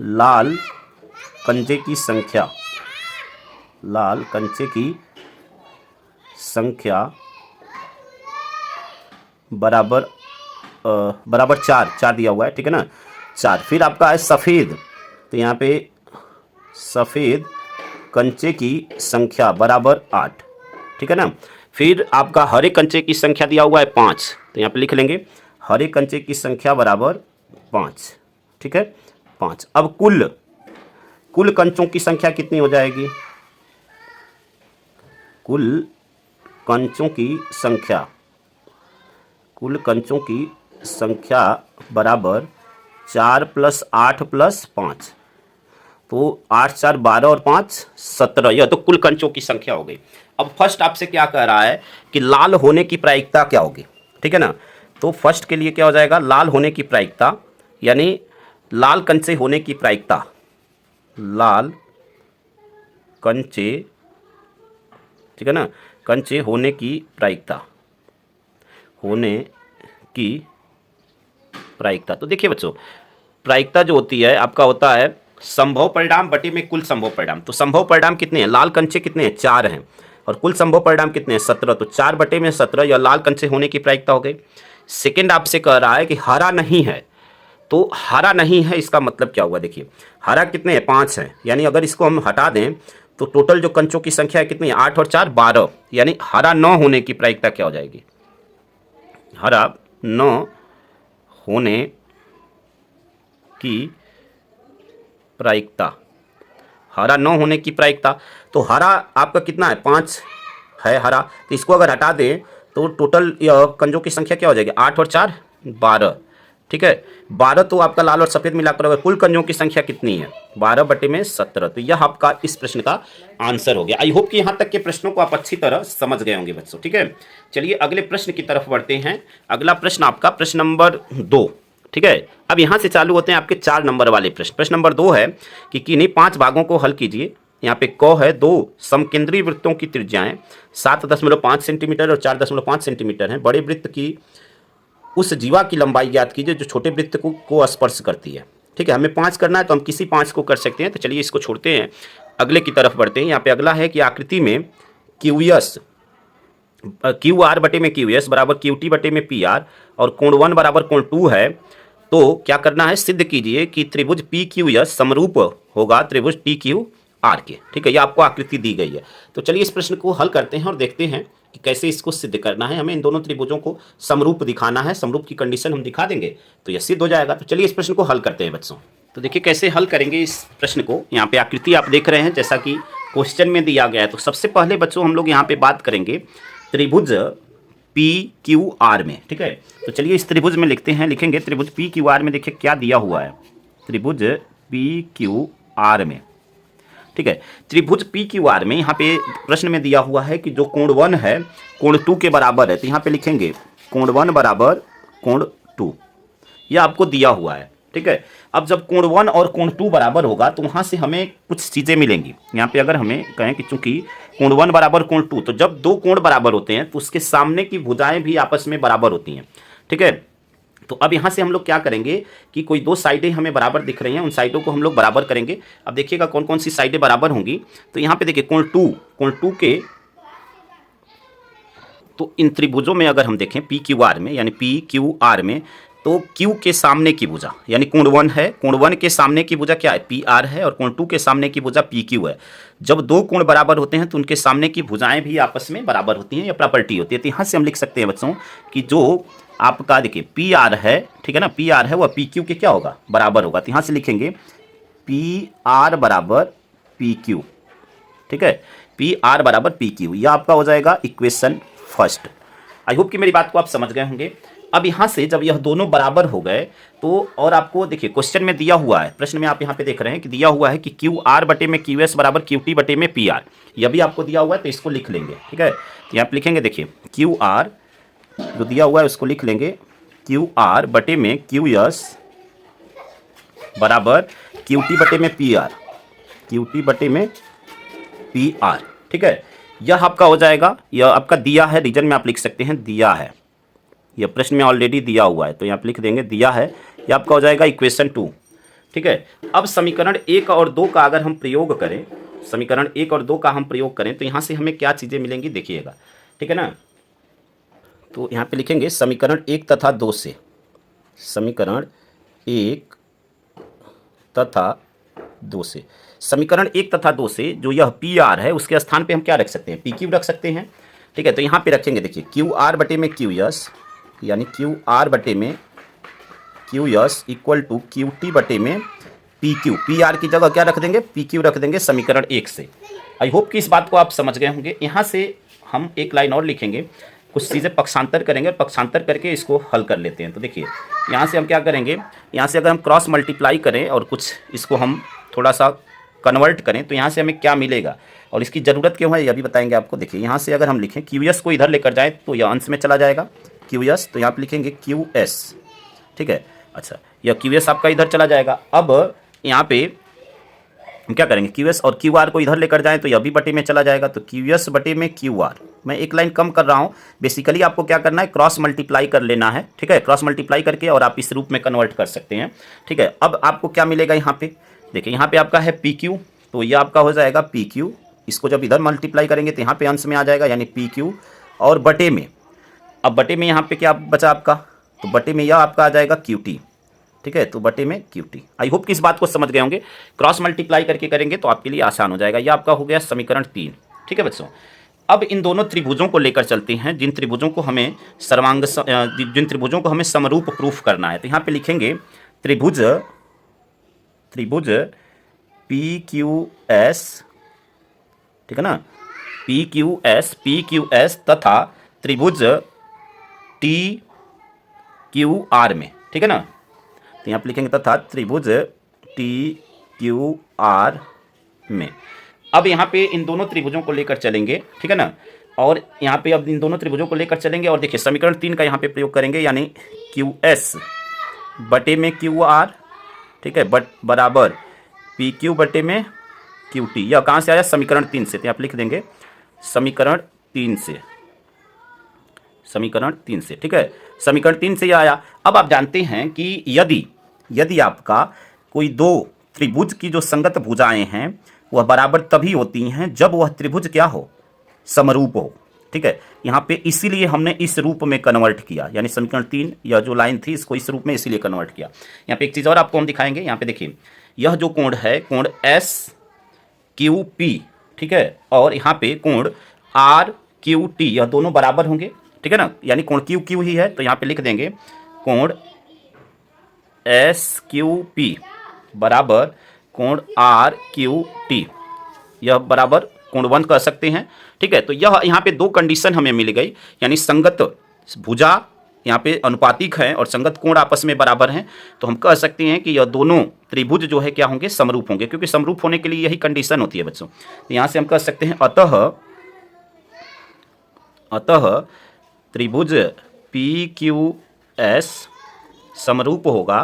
लाल कंजे की संख्या, लाल कंचे की संख्या बराबर 4 दिया हुआ है, ठीक है ना, 4। फिर आपका है सफ़ेद, तो यहाँ पे सफ़ेद कंचे की संख्या बराबर 8, ठीक है ना। फिर आपका हरे कंचे की संख्या दिया हुआ है 5, तो यहाँ पे लिख लेंगे हरे कंचे की संख्या बराबर 5, ठीक है, 5। अब कुल कंचों की संख्या कितनी हो जाएगी, कुल कंचों की संख्या बराबर 4 + 8 + 5, तो 8 4 12 और 5 17, यह तो कुल कंचों की संख्या हो गई। अब फर्स्ट आपसे क्या कह रहा है कि लाल होने की प्रायिकता क्या होगी, ठीक है ना। तो फर्स्ट के लिए क्या हो जाएगा, लाल होने की प्रायिकता यानी लाल कंचे होने की प्रायिकता, लाल कंचे, ठीक है ना, कंचे होने की प्रायिकता, होने की प्रायिकता। तो देखिए बच्चों, प्रायिकता जो होती है आपका होता है संभव परिणाम बटे में कुल संभव परिणाम। तो संभव परिणाम कितने हैं, लाल कंचे कितने हैं, 4 हैं, और कुल संभव परिणाम कितने हैं, 17। तो 4 बटे में 17 यह लाल कंचे होने की प्रायिकता हो गई। सेकंड आपसे कह रहा है कि हरा नहीं है, तो हरा नहीं है इसका मतलब क्या हुआ, देखिए हरा कितने हैं, 5 है, यानी अगर इसको हम हटा दें तो टोटल जो कंचों की संख्या है कितनी है, 8 और 4 12, यानी हरा 9 होने की प्रायिकता क्या हो जाएगी, हरा 9 होने की प्रायिकता, हरा 9 होने की प्रायिकता। तो हरा आपका कितना है, 5 है हरा, तो इसको अगर हटा दें तो टोटल कंजों की संख्या क्या हो जाएगी, 8 और 4 12, ठीक है 12। तो आपका लाल और सफ़ेद मिलाकर अगर कुल कंजों की संख्या कितनी है, 12 बटे में 17। तो यह आपका इस प्रश्न का आंसर हो गया। आई होप कि यहाँ तक के प्रश्नों को आप अच्छी तरह समझ गए होंगे बच्चों, ठीक है। चलिए अगले प्रश्न की तरफ बढ़ते हैं। अगला प्रश्न आपका प्रश्न नंबर 2, ठीक है। अब यहाँ से चालू होते हैं आपके 4 नंबर वाले प्रश्न। प्रश्न नंबर 2 है कि किन्हीं 5 भागों को हल कीजिए। यहाँ पे क है 2 समकेंद्रीय वृत्तों की त्रिज्याएं 7.5 सेंटीमीटर और 4.5 सेंटीमीटर हैं। बड़े वृत्त की उस जीवा की लंबाई ज्ञात कीजिए जो छोटे वृत्त को स्पर्श करती है, ठीक है। हमें 5 करना है तो हम किसी 5 को कर सकते हैं। तो चलिए इसको छोड़ते हैं, अगले की तरफ बढ़ते हैं। यहाँ पे अगला है कि आकृति में क्यू आर बटे में क्यू एस बराबर क्यू टी बटे में पी आर और कोण 1 बराबर कोण 2 है। तो क्या करना है, सिद्ध कीजिए कि त्रिभुज पी क्यू एस समरूप होगा त्रिभुज टी क्यू आर के, ठीक है। ये आपको आकृति दी गई है। तो चलिए इस प्रश्न को हल करते हैं और देखते हैं कि कैसे इसको सिद्ध करना है। हमें इन दोनों त्रिभुजों को समरूप दिखाना है, समरूप की कंडीशन हम दिखा देंगे तो यह सिद्ध हो जाएगा। तो चलिए इस प्रश्न को हल करते हैं बच्चों। तो देखिए कैसे हल करेंगे इस प्रश्न को। यहाँ पे आकृति आप देख रहे हैं जैसा कि क्वेश्चन में दिया गया है। तो सबसे पहले बच्चों हम लोग यहाँ पे बात करेंगे त्रिभुज पी क्यू आर में, ठीक है। तो चलिए इस त्रिभुज में लिखेंगे त्रिभुज पी क्यू आर में। देखिए क्या दिया हुआ है, त्रिभुज पी क्यू आर में, ठीक है। त्रिभुज पी क्यू आर में यहाँ पे प्रश्न में दिया हुआ है कि जो कोण 1 है कोण 2 के बराबर है। तो यहाँ पे लिखेंगे कोण 1 बराबर कोण 2, यह आपको दिया हुआ है, ठीक है। अब जब कोण 1 और कोण 2 बराबर होगा तो वहाँ से हमें कुछ चीज़ें मिलेंगी। यहाँ पे अगर हमें कहें कि चूंकि कोण 1 बराबर कोण 2, तो जब 2 कोण बराबर होते हैं तो उसके सामने की भुजाएं भी आपस में बराबर होती हैं, ठीक है। तो अब यहाँ से हम लोग क्या करेंगे कि कोई 2 साइडें हमें बराबर दिख रही हैं, उन साइडों को हम लोग बराबर करेंगे। अब देखिएगा कौन कौन सी साइडें बराबर होंगी। तो यहाँ पे देखिए कोण 2 के, तो इन त्रिभुजों में अगर हम देखें पी क्यू आर में, यानी पी क्यू आर में, तो Q के सामने की भुजा यानी कोण 1 है, कोण 1 के सामने की भुजा क्या है, पी आर है, और कोण 2 के सामने की भुजा पी क्यू है। जब 2 कोण बराबर होते हैं तो उनके सामने की भुजाएं भी आपस में बराबर होती हैं, यह प्रॉपर्टी होती है। तो यहाँ से हम लिख सकते हैं बच्चों कि जो आपका देखिए पी आर है, ठीक है ना, पी आर है वह पी क्यू के क्या होगा, बराबर होगा। तो यहाँ से लिखेंगे पी आर बराबर पी क्यू, ठीक है, पी आर बराबर पी क्यू। यह आपका हो जाएगा इक्वेशन फर्स्ट। आई होप कि मेरी बात को आप समझ गए होंगे। अब यहाँ से जब यह दोनों बराबर हो गए तो, और आपको देखिए क्वेश्चन में दिया हुआ है, प्रश्न में आप यहाँ पे देख रहे हैं कि दिया हुआ है कि क्यू आर बटे में क्यू एस बराबर क्यू टी बटे में पी आर, यह भी आपको दिया हुआ है। तो इसको लिख लेंगे, ठीक है। तो यहाँ पे लिखेंगे देखिए क्यू आर जो दिया हुआ है उसको लिख लेंगे क्यू आर बटे में क्यू एस बराबर क्यू टी बटे में पी आर, क्यू टी बटे में पी आर, ठीक है। यह आपका हो जाएगा, यह आपका दिया है, रीजन में आप लिख सकते हैं दिया है, यह प्रश्न में ऑलरेडी दिया हुआ है तो यहाँ पे लिख देंगे दिया है। यह आपका हो जाएगा इक्वेशन 2, ठीक है। अब समीकरण 1 और 2 का अगर हम प्रयोग करें, समीकरण 1 और 2 का हम प्रयोग करें तो यहाँ से हमें क्या चीज़ें मिलेंगी देखिएगा, ठीक है ना। तो यहाँ पे लिखेंगे समीकरण 1 तथा 2 से, समीकरण 1 तथा 2 से, समीकरण 1 तथा 2 से जो यह पी आर है उसके स्थान पे हम क्या रख सकते हैं, पी क्यू रख सकते हैं, ठीक है। तो यहाँ पे रखेंगे देखिए क्यू आर बटे में क्यू एस, यानी क्यू आर बटे में Q S equal to Q T बटे में पी क्यू। पी आर की जगह क्या रख देंगे, पी क्यू रख देंगे समीकरण 1 से। आई होप कि इस बात को आप समझ गए होंगे। यहाँ से हम एक लाइन और लिखेंगे, कुछ चीज़ें पक्षांतर करेंगे और पक्षांतर करके इसको हल कर लेते हैं। तो देखिए यहाँ से हम क्या करेंगे, यहाँ से अगर हम क्रॉस मल्टीप्लाई करें और कुछ इसको हम थोड़ा सा कन्वर्ट करें तो यहाँ से हमें क्या मिलेगा और इसकी ज़रूरत क्यों है यह भी बताएंगे आपको। देखिए यहाँ से अगर हम लिखें क्यू एस को इधर लेकर जाएँ तो यह अंश में चला जाएगा क्यू एस, तो यहाँ पे लिखेंगे क्यू एस, ठीक है। अच्छा यह क्यू एस आपका इधर चला जाएगा। अब यहाँ पे हम क्या करेंगे, क्यू एस और क्यू आर को इधर लेकर जाएँ तो यह भी बटे में चला जाएगा, तो क्यू एस बटे में क्यू आर, मैं एक लाइन कम कर रहा हूँ। बेसिकली आपको क्या करना है, क्रॉस मल्टीप्लाई कर लेना है, ठीक है। क्रॉस मल्टीप्लाई करके और आप इस रूप में कन्वर्ट कर सकते हैं, ठीक है। अब आपको क्या मिलेगा यहाँ पे, देखिए यहाँ पे आपका है पी क्यू, तो ये आपका हो जाएगा पी क्यू। इसको जब इधर मल्टीप्लाई करेंगे तो यहाँ पे अंश में आ जाएगा, यानी पी क्यू और बटे में, अब बटे में यहाँ पे क्या बचा आपका, तो बटे में यह आपका आ जाएगा क्यू टी, ठीक है। तो बटे में क्यू टी। आई होप कि इस बात को समझ गए होंगे। क्रॉस मल्टीप्लाई करके करेंगे तो आपके लिए आसान हो जाएगा। यह आपका हो गया समीकरण 3, ठीक है बच्चों। अब इन दोनों त्रिभुजों को लेकर चलते हैं, जिन त्रिभुजों को हमें समरूप प्रूफ करना है। तो यहाँ पे लिखेंगे त्रिभुज पी क्यू एस, ठीक है ना, पी क्यू एस तथा त्रिभुज टी क्यू आर में, ठीक है ना। तो यहाँ पे लिखेंगे तथा त्रिभुज टी क्यू आर में। अब यहाँ पे इन दोनों त्रिभुजों को लेकर चलेंगे, ठीक है ना, और यहाँ पे अब इन दोनों त्रिभुजों को लेकर चलेंगे और देखिए समीकरण 3 का यहाँ पे प्रयोग करेंगे, यानी क्यू एस बटे में क्यू आर, ठीक है, बराबर पी क्यू बटे में क्यू टी। यह कहाँ से आया, समीकरण 3 से। तो आप लिख देंगे समीकरण 3 से, ठीक है, समीकरण 3 से यह आया। अब आप जानते हैं कि यदि आपका कोई दो त्रिभुज की जो संगत भुजाएं हैं वह बराबर तभी होती हैं जब वह त्रिभुज क्या हो, समरूप हो, ठीक है। यहाँ पे इसीलिए हमने इस रूप में कन्वर्ट किया, यानी समीकरण 3 यह जो लाइन थी इसको इस रूप में इसीलिए कन्वर्ट किया। यहाँ पे एक चीज़ और आपको हम दिखाएंगे। यहाँ पे देखिए यह जो कोण है, कोण एस क्यू पी, ठीक है, और यहाँ पे कोण आर क्यू टी, यह दोनों बराबर होंगे, ठीक है ना, यानी कोण क्यू क्यू ही है। तो यहाँ पे लिख देंगे कोण एस क्यू पी बराबर कोण आर क्यू टी, यह बराबर कोण 1 कह सकते हैं, ठीक है। तो यह यहाँ पे दो कंडीशन हमें मिल गई, यानी संगत भुजा यहाँ पे अनुपातिक है और संगत कोण आपस में बराबर हैं। तो हम कह सकते हैं कि यह दोनों त्रिभुज जो है क्या होंगे, समरूप होंगे, क्योंकि समरूप होने के लिए यही कंडीशन होती है बच्चों। तो यहाँ से हम कह सकते हैं अतः त्रिभुज पी क्यू एस समरूप होगा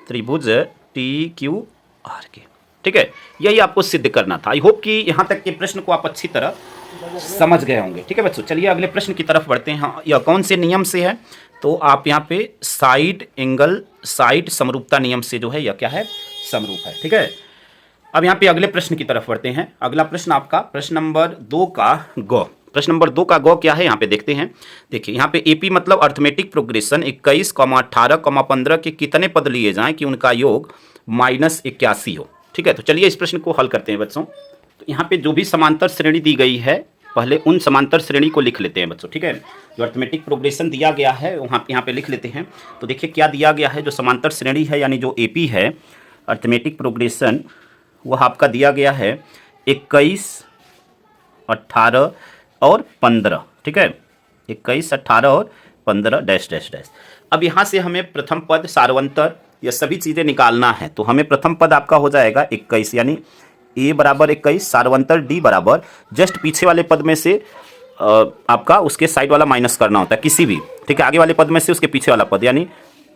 त्रिभुज टी क्यू आर के, ठीक है। यही आपको सिद्ध करना था। आई होप कि यहाँ तक के प्रश्न को आप अच्छी तरह समझ गए होंगे, ठीक है बच्चों। चलिए अगले प्रश्न की तरफ बढ़ते हैं। हाँ, यह कौन से नियम से है, तो आप यहाँ पे साइड समरूपता नियम से जो है यह क्या है, समरूप है, ठीक है। अब यहाँ पे अगले प्रश्न की तरफ बढ़ते हैं। अगला प्रश्न आपका प्रश्न नंबर 2 का गौ। प्रश्न नंबर 2 का गौ क्या है, यहाँ पे देखते हैं। देखिए यहाँ पे एपी मतलब अर्थमेटिक प्रोग्रेशन 21, 18, 15 के कितने पद लिए जाएं कि उनका योग -81 हो, ठीक है। तो चलिए इस प्रश्न को हल करते हैं बच्चों। तो यहाँ पे जो भी समांतर श्रेणी दी गई है, पहले उन समांतर श्रेणी को लिख लेते हैं बच्चों, ठीक है। जो अर्थमेटिक प्रोग्रेशन दिया गया है वहाँ यहाँ पे लिख लेते हैं। तो देखिए क्या दिया गया है, जो समांतर श्रेणी है यानी जो एपी है अर्थमेटिक प्रोग्रेशन, वह आपका दिया गया है 21, 18 और 15, ठीक है, 21, 18 और 15 डैश डैश डैश। अब यहाँ से हमें प्रथम पद, सारवंतर, यह सभी चीज़ें निकालना है। तो हमें प्रथम पद आपका हो जाएगा 21, यानी ए बराबर 21, सारवंतर डी बराबर जस्ट पीछे वाले पद में से आपका उसके साइड वाला माइनस करना होता है किसी भी, ठीक है, आगे वाले पद में से उसके पीछे वाला पद, यानी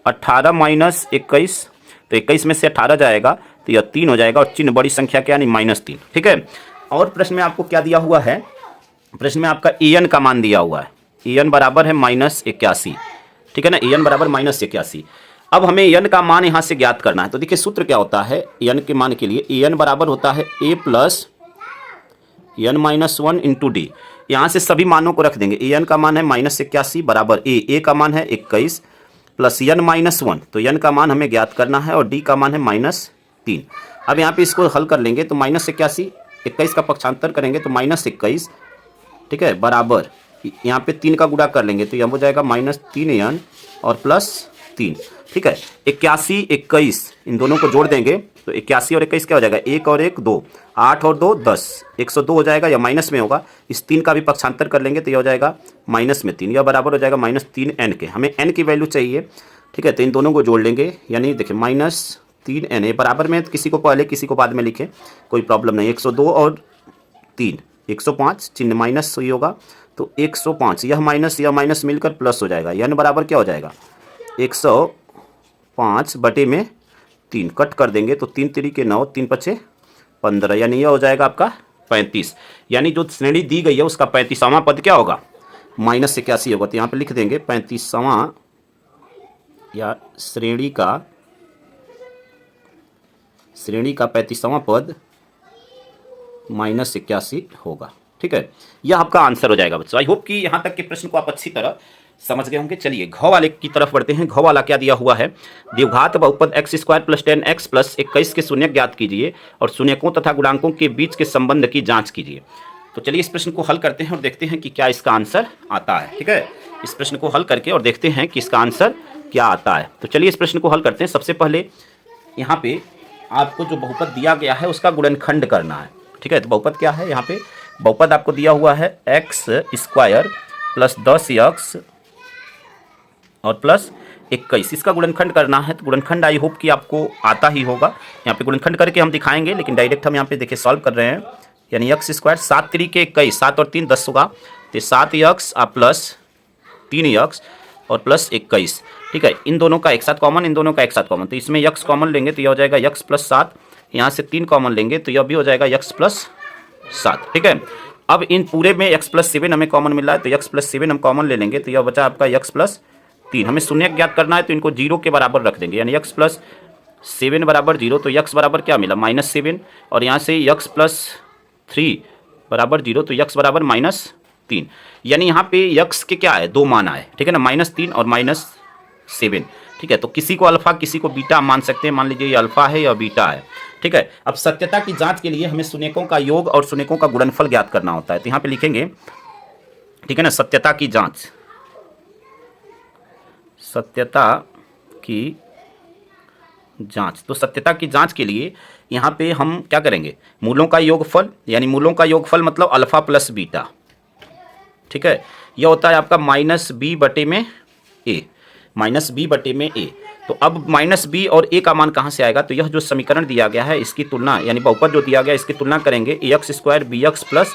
18 - 21, तो 21 में से 18 जाएगा तो यह 3 हो जाएगा और चिन्ह बड़ी संख्या क्या, यानी -3, ठीक है। और प्रश्न में आपको क्या दिया हुआ है, प्रश्न में आपका एन का मान दिया हुआ है, एन बराबर है -81, ठीक है ना, एन बराबर -81। अब हमें एन का मान यहाँ से ज्ञात करना है। तो देखिए सूत्र क्या होता है एन के मान के लिए, एन बराबर होता है a + n - 1 × d। यहाँ से सभी मानों को रख देंगे। एन का मान है -81 बराबर ए का मान है 21 प्लस n - 1, तो n का मान हमें ज्ञात करना है और d का मान है -3। अब यहाँ पे इसको हल कर लेंगे तो -81, 21 का पक्षांतर करेंगे तो -21, ठीक है, बराबर यहाँ पे 3 का गुणा कर लेंगे तो यह हो जाएगा -3n और +3, ठीक है। 81, 21 इन दोनों को जोड़ देंगे तो 81 और 21 क्या हो जाएगा, 1 और 1 2, 8 और 2 10, 102 हो जाएगा, या माइनस में होगा। इस 3 का भी पक्षांतर कर लेंगे तो यह हो जाएगा -3, यह बराबर हो जाएगा -3n के। हमें n की वैल्यू चाहिए, ठीक है, तो इन दोनों को जोड़ लेंगे, यानी देखिए -3n, ये बराबर में किसी को पहले किसी को बाद में लिखे, कोई प्रॉब्लम नहीं। 102 और 3 105, चिन्ह माइनस ही होगा तो 105, यह माइनस मिलकर प्लस हो जाएगा। n बराबर क्या हो जाएगा 105 बटे में 3, कट कर देंगे तो 3 × 3 = 9, 3 × 5 = 15, यानी यह हो जाएगा आपका 35, यानी जो श्रेणी दी गई है उसका 35वां पद क्या होगा, -81 होगा। तो यहाँ पे लिख देंगे 35वां या श्रेणी का 35वां पद -81 होगा। ठीक है, यह आपका आंसर हो जाएगा बच्चों। आई होप कि यहाँ तक के प्रश्न को आप अच्छी तरह समझ गए होंगे। चलिए घ वाले की तरफ बढ़ते हैं। घ वाला क्या दिया हुआ है, द्विघात बहुपद x² + 10x + 21 के शून्यक ज्ञात कीजिए और शून्यकों तथा गुणांकों के बीच के संबंध की जांच कीजिए। तो चलिए इस प्रश्न को हल करते हैं और देखते हैं कि क्या इसका आंसर आता है। ठीक है, इस प्रश्न को हल करके और देखते हैं कि इसका आंसर क्या आता है। तो चलिए इस प्रश्न को हल करते हैं। सबसे पहले यहाँ पे आपको जो बहुपद दिया गया है उसका गुणनखंड करना है। ठीक है, तो बहुपद क्या है, यहाँ पे बहुपद आपको दिया हुआ है x² + 10x और +21, इसका गुणनखंड करना है। तो गुणनखंड आई होप कि आपको आता ही होगा। यहाँ पे गुणनखंड करके हम दिखाएंगे, लेकिन डायरेक्ट हम यहाँ पे देखिए सॉल्व कर रहे हैं। यानी x², 7 3 के 21, 7 और 3 10 होगा, तो 7x + 3x और +21। ठीक है, इन दोनों का एक साथ कॉमन, इन दोनों का एक साथ कॉमन, तो इसमें x कॉमन लेंगे तो यह हो जाएगा x + 7, यहाँ से 3 कॉमन लेंगे तो यह भी हो जाएगा x + 7। ठीक है, अब इन पूरे में x + 7 हमें कॉमन मिल रहा है, तो x + 7 हम कॉमन ले लेंगे तो यह बचा आपका x + 3। हमें शून्य ज्ञात करना है तो इनको 0 के बराबर रख देंगे, यानी x + 7 बराबर 0, तो x बराबर क्या मिला -7, और यहाँ से x + 3 बराबर 0, तो x बराबर -3। यानी यहाँ पे x के क्या है, 2 मान आए। ठीक है ना, -3 और -7। ठीक है, तो किसी को अल्फा किसी को बीटा मान सकते हैं। मान लीजिए ये अल्फा है या बीटा है। ठीक है, अब सत्यता की जांच के लिए हमें शून्यकों का योग और शून्यकों का गुणनफल ज्ञात करना होता है। तो यहाँ पे लिखेंगे, ठीक है ना, सत्यता की जांच, सत्यता की जांच। तो सत्यता की जांच के लिए यहाँ पे हम क्या करेंगे, मूलों का योगफल, यानी मूलों का योगफल मतलब अल्फा + बीटा। ठीक है, यह होता है आपका -b/a, -b/a। तो अब -b और a का मान कहाँ से आएगा, तो यह जो समीकरण दिया गया है इसकी तुलना, यानी बहुपद जो दिया गया है इसकी तुलना करेंगे ax² bx +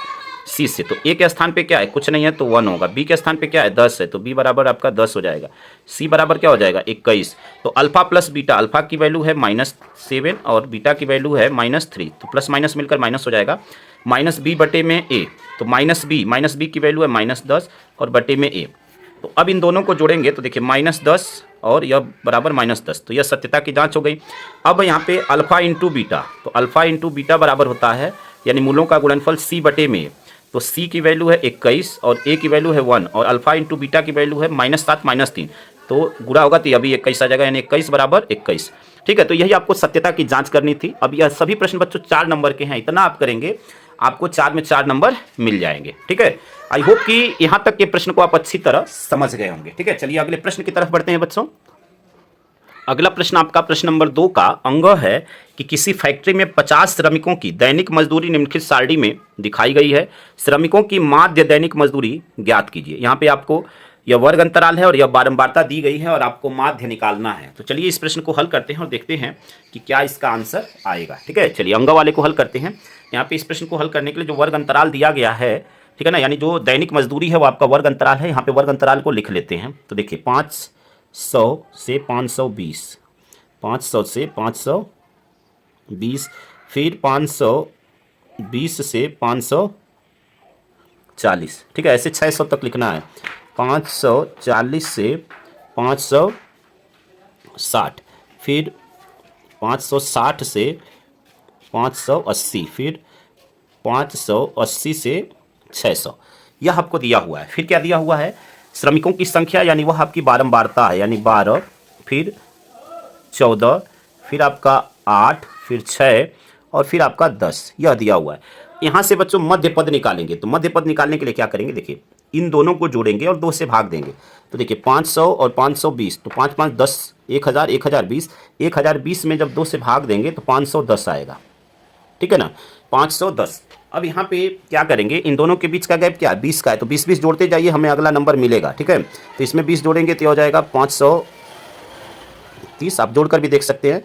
c से। तो a के स्थान पे क्या है, कुछ नहीं है तो 1 होगा, b के स्थान पे क्या है 10 है, तो b बराबर आपका 10 हो जाएगा, c बराबर क्या हो जाएगा 21। तो अल्फा + बीटा, अल्फा की वैल्यू है -7 और बीटा की वैल्यू है -3, तो प्लस माइनस मिलकर माइनस हो जाएगा, -b/a में a, तो -b की वैल्यू है -10 और बटे में a। तो अब इन दोनों को जोड़ेंगे तो देखिए -10 और यह बराबर -10, तो यह सत्यता की जांच हो गई। अब यहाँ पे अल्फा × बीटा, तो अल्फा × बीटा बराबर होता है, यानी मूलों का गुणनफल c/a, तो c की वैल्यू है 21 और a की वैल्यू है 1 और अल्फा × बीटा की वैल्यू है -7 -3, तो गुणा होगा तो अभी 21 आ जाएगा, यानी 21 बराबर 21। ठीक है, तो यही आपको सत्यता की जांच करनी थी। अब यह सभी प्रश्न बच्चों 4 नंबर के हैं, इतना आप करेंगे आपको 4 में 4 नंबर मिल जाएंगे। ठीक है, आई होप कि यहाँ तक के प्रश्न को आप अच्छी तरह समझ गए होंगे। ठीक है, चलिए अगले प्रश्न की तरफ बढ़ते हैं बच्चों। अगला प्रश्न आपका प्रश्न नंबर 2 का अंग है कि किसी फैक्ट्री में 50 श्रमिकों की दैनिक मजदूरी निम्नलिखित सारणी में दिखाई गई है। श्रमिकों की माध्य दैनिक मजदूरी ज्ञात कीजिए। यहाँ पे आपको यह वर्ग अंतराल है और यह बारंबारता दी गई है और आपको माध्य निकालना है। तो चलिए इस प्रश्न को हल करते हैं और देखते हैं कि क्या इसका आंसर आएगा। ठीक है, चलिए अंग वाले को हल करते हैं। यहाँ पे इस प्रश्न को हल करने के लिए जो वर्ग अंतराल दिया गया है, ठीक है ना, यानी जो दैनिक मजदूरी है वो आपका वर्ग अंतराल है। यहाँ पे वर्ग अंतराल को लिख लेते हैं। तो देखिए 500 से 520, 500 से 520, फिर 520 से 540। ठीक है, ऐसे 600 तक लिखना है। 540 से 560, फिर 560 से 580, फिर 580 से 600, यह आपको दिया हुआ है। फिर क्या दिया हुआ है, श्रमिकों की संख्या, यानी वह आपकी बारंबारता है, यानी 12, फिर 14, फिर आपका 8, फिर 6 और फिर आपका 10, यह दिया हुआ है। यहाँ से बच्चों मध्य पद निकालेंगे। तो मध्य पद निकालने के लिए क्या करेंगे, देखिए इन दोनों को जोड़ेंगे और 2 से भाग देंगे। तो देखिए 500 और 520, तो 5 5 10, 1000, 1020, 1020 में जब 2 से भाग देंगे तो 510 आएगा। ठीक है ना, 510। अब यहाँ पे क्या करेंगे, इन दोनों के बीच का गैप क्या है, 20 का है, तो 20 जोड़ते जाइए, हमें अगला नंबर मिलेगा। ठीक है, तो इसमें 20 जोड़ेंगे तो हो जाएगा 530। आप जोड़कर भी देख सकते हैं।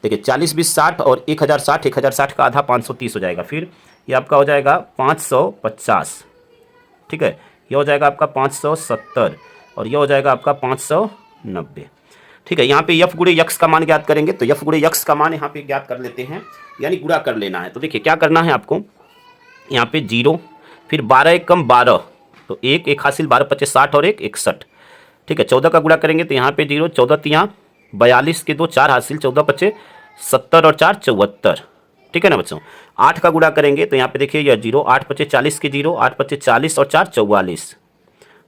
देखिए 40 20 60 और 1060, 1060 का आधा 530 हो जाएगा। फिर ये आपका हो जाएगा 550। ठीक है, ये हो जाएगा आपका 570 और ये हो जाएगा आपका 590। ठीक है, यहाँ पे यफ गुणे यक्स का मान ज्ञात करेंगे। तो यफ गुणे यक्स का मान यहाँ पे ज्ञात कर लेते हैं, यानी गुणा कर लेना है। तो देखिए क्या करना है आपको, यहाँ पे 0, फिर 12 एक कम 12, तो एक एक हासिल, 12 पच्चे 60 और एक 61। ठीक है, 14 का गुणा करेंगे तो यहाँ पे 0, 14 तियाँ 42 के 2 4 हासिल, 14 पच्चे 70 और 4 74। ठीक है ना बच्चों। 8 का गुणा करेंगे तो यहाँ पे देखिए यह 0, 8 पच्चे 40 के 0, 8 पच्चे 40 और 4 44।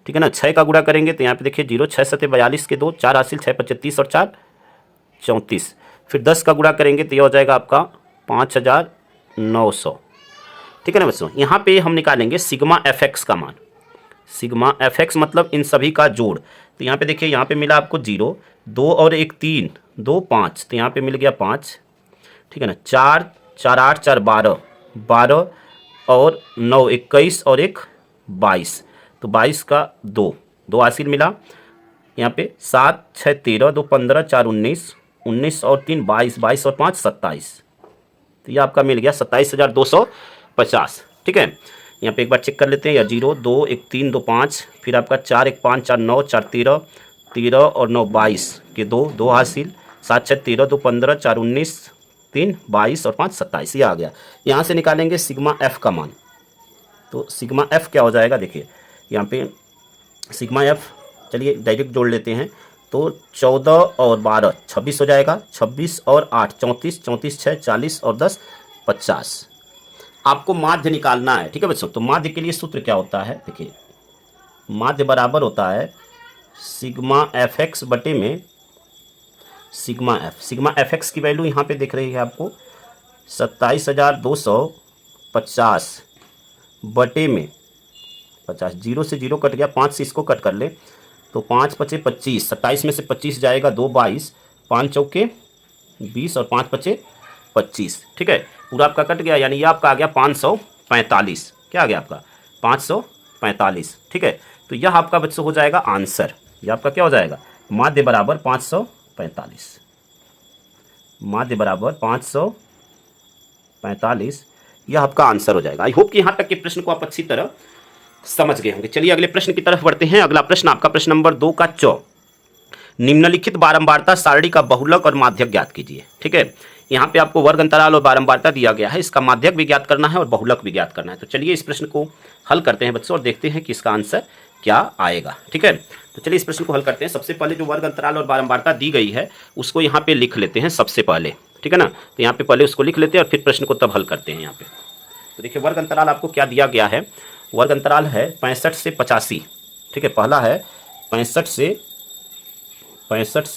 ठीक है ना। 6 का गुणा करेंगे तो यहाँ पे देखिए 0, 6 सत्ते 42 के 2 4 हासिल, 6 पच्चे 30 और 4 34। फिर 10 का गुणा करेंगे तो यह हो जाएगा आपका 5900। ठीक है ना बच्चों। यहाँ पे हम निकालेंगे सिग्मा fx का मान। सिग्मा fx मतलब इन सभी का जोड़। तो यहाँ पे देखिए, यहाँ पे मिला आपको 0, 2 और 1 3, 2 5, तो यहाँ पे मिल गया 5। ठीक है ना। 4 4 8 4 12, 12 और 9 21 और 1 22, तो 22 का 2 2 हासिल मिला। यहाँ पे 7 6 13, 2 15, 4 19, 19 और 3 22, 22 और 5 27, तो ये आपका मिल गया 27,250। ठीक है। यहाँ पे एक बार चेक कर लेते हैं, या 0 2 1 3 2 5, फिर आपका 4 1 5 4 9 4 13, 13 और 9 22 के 2 2 हासिल, 7 6 13, 2 15, 4 19, 3 22 और 5 27, ये आ गया। यहाँ से निकालेंगे सिग्मा एफ का मान। तो सिग्मा एफ क्या हो जाएगा, देखिए यहाँ पे सिग्मा एफ, चलिए डायरेक्ट जोड़ लेते हैं। तो 14 और 12 26 हो जाएगा, 26 और 8 34, 34 6 40 और 10 50। आपको माध्य निकालना है। ठीक है बच्चों। तो माध्य के लिए सूत्र क्या होता है, देखिए माध्य बराबर होता है सिग्मा एफ एक्स बटे में sigma F. Sigma F x की वैल्यू यहाँ पे दिख रही है आपको 27,250 बटे में 50, 0 से 0 कट गया, 5 से इसको कट कर ले तो 5 पचे 25, 27 में से 25 जाएगा 2 22, 5 चौके 20 और 5 पचे 25। ठीक है, पूरा आपका कट गया, यानी ये आपका आ गया 545। क्या आ गया आपका 545। ठीक है, तो यह आपका बच्चों हो जाएगा आंसर। यह आपका क्या हो जाएगा, माध्य बराबर 545। माध्य बराबर 545, यह आपका आंसर हो जाएगा। आई होप कि यहाँ तक के प्रश्न को आप अच्छी तरह समझ गए होंगे। चलिए अगले प्रश्न की तरफ बढ़ते हैं। अगला प्रश्न आपका प्रश्न नंबर 2 का च, निम्नलिखित बारंबारता सारणी का बहुलक और माध्यक ज्ञात कीजिए। ठीक है, यहाँ पे आपको वर्ग अंतराल और बारंबारता दिया गया है, इसका माध्यक भी ज्ञात करना है और बहुलक भी ज्ञात करना है। तो चलिए इस प्रश्न को हल करते हैं बच्चों और देखते हैं कि इसका आंसर क्या आएगा। ठीक है, तो चलिए इस प्रश्न को हल करते हैं। सबसे पहले जो वर्ग अंतराल और बारंबारता दी गई है उसको यहाँ पे लिख लेते हैं सबसे पहले। ठीक है ना, तो यहाँ पे पहले उसको लिख लेते हैं और फिर प्रश्न को तब हल करते हैं। यहाँ पे तो देखिए वर्ग अंतराल आपको क्या दिया गया है, वर्ग अंतराल है 65 से 85। ठीक है, पहला है 65 से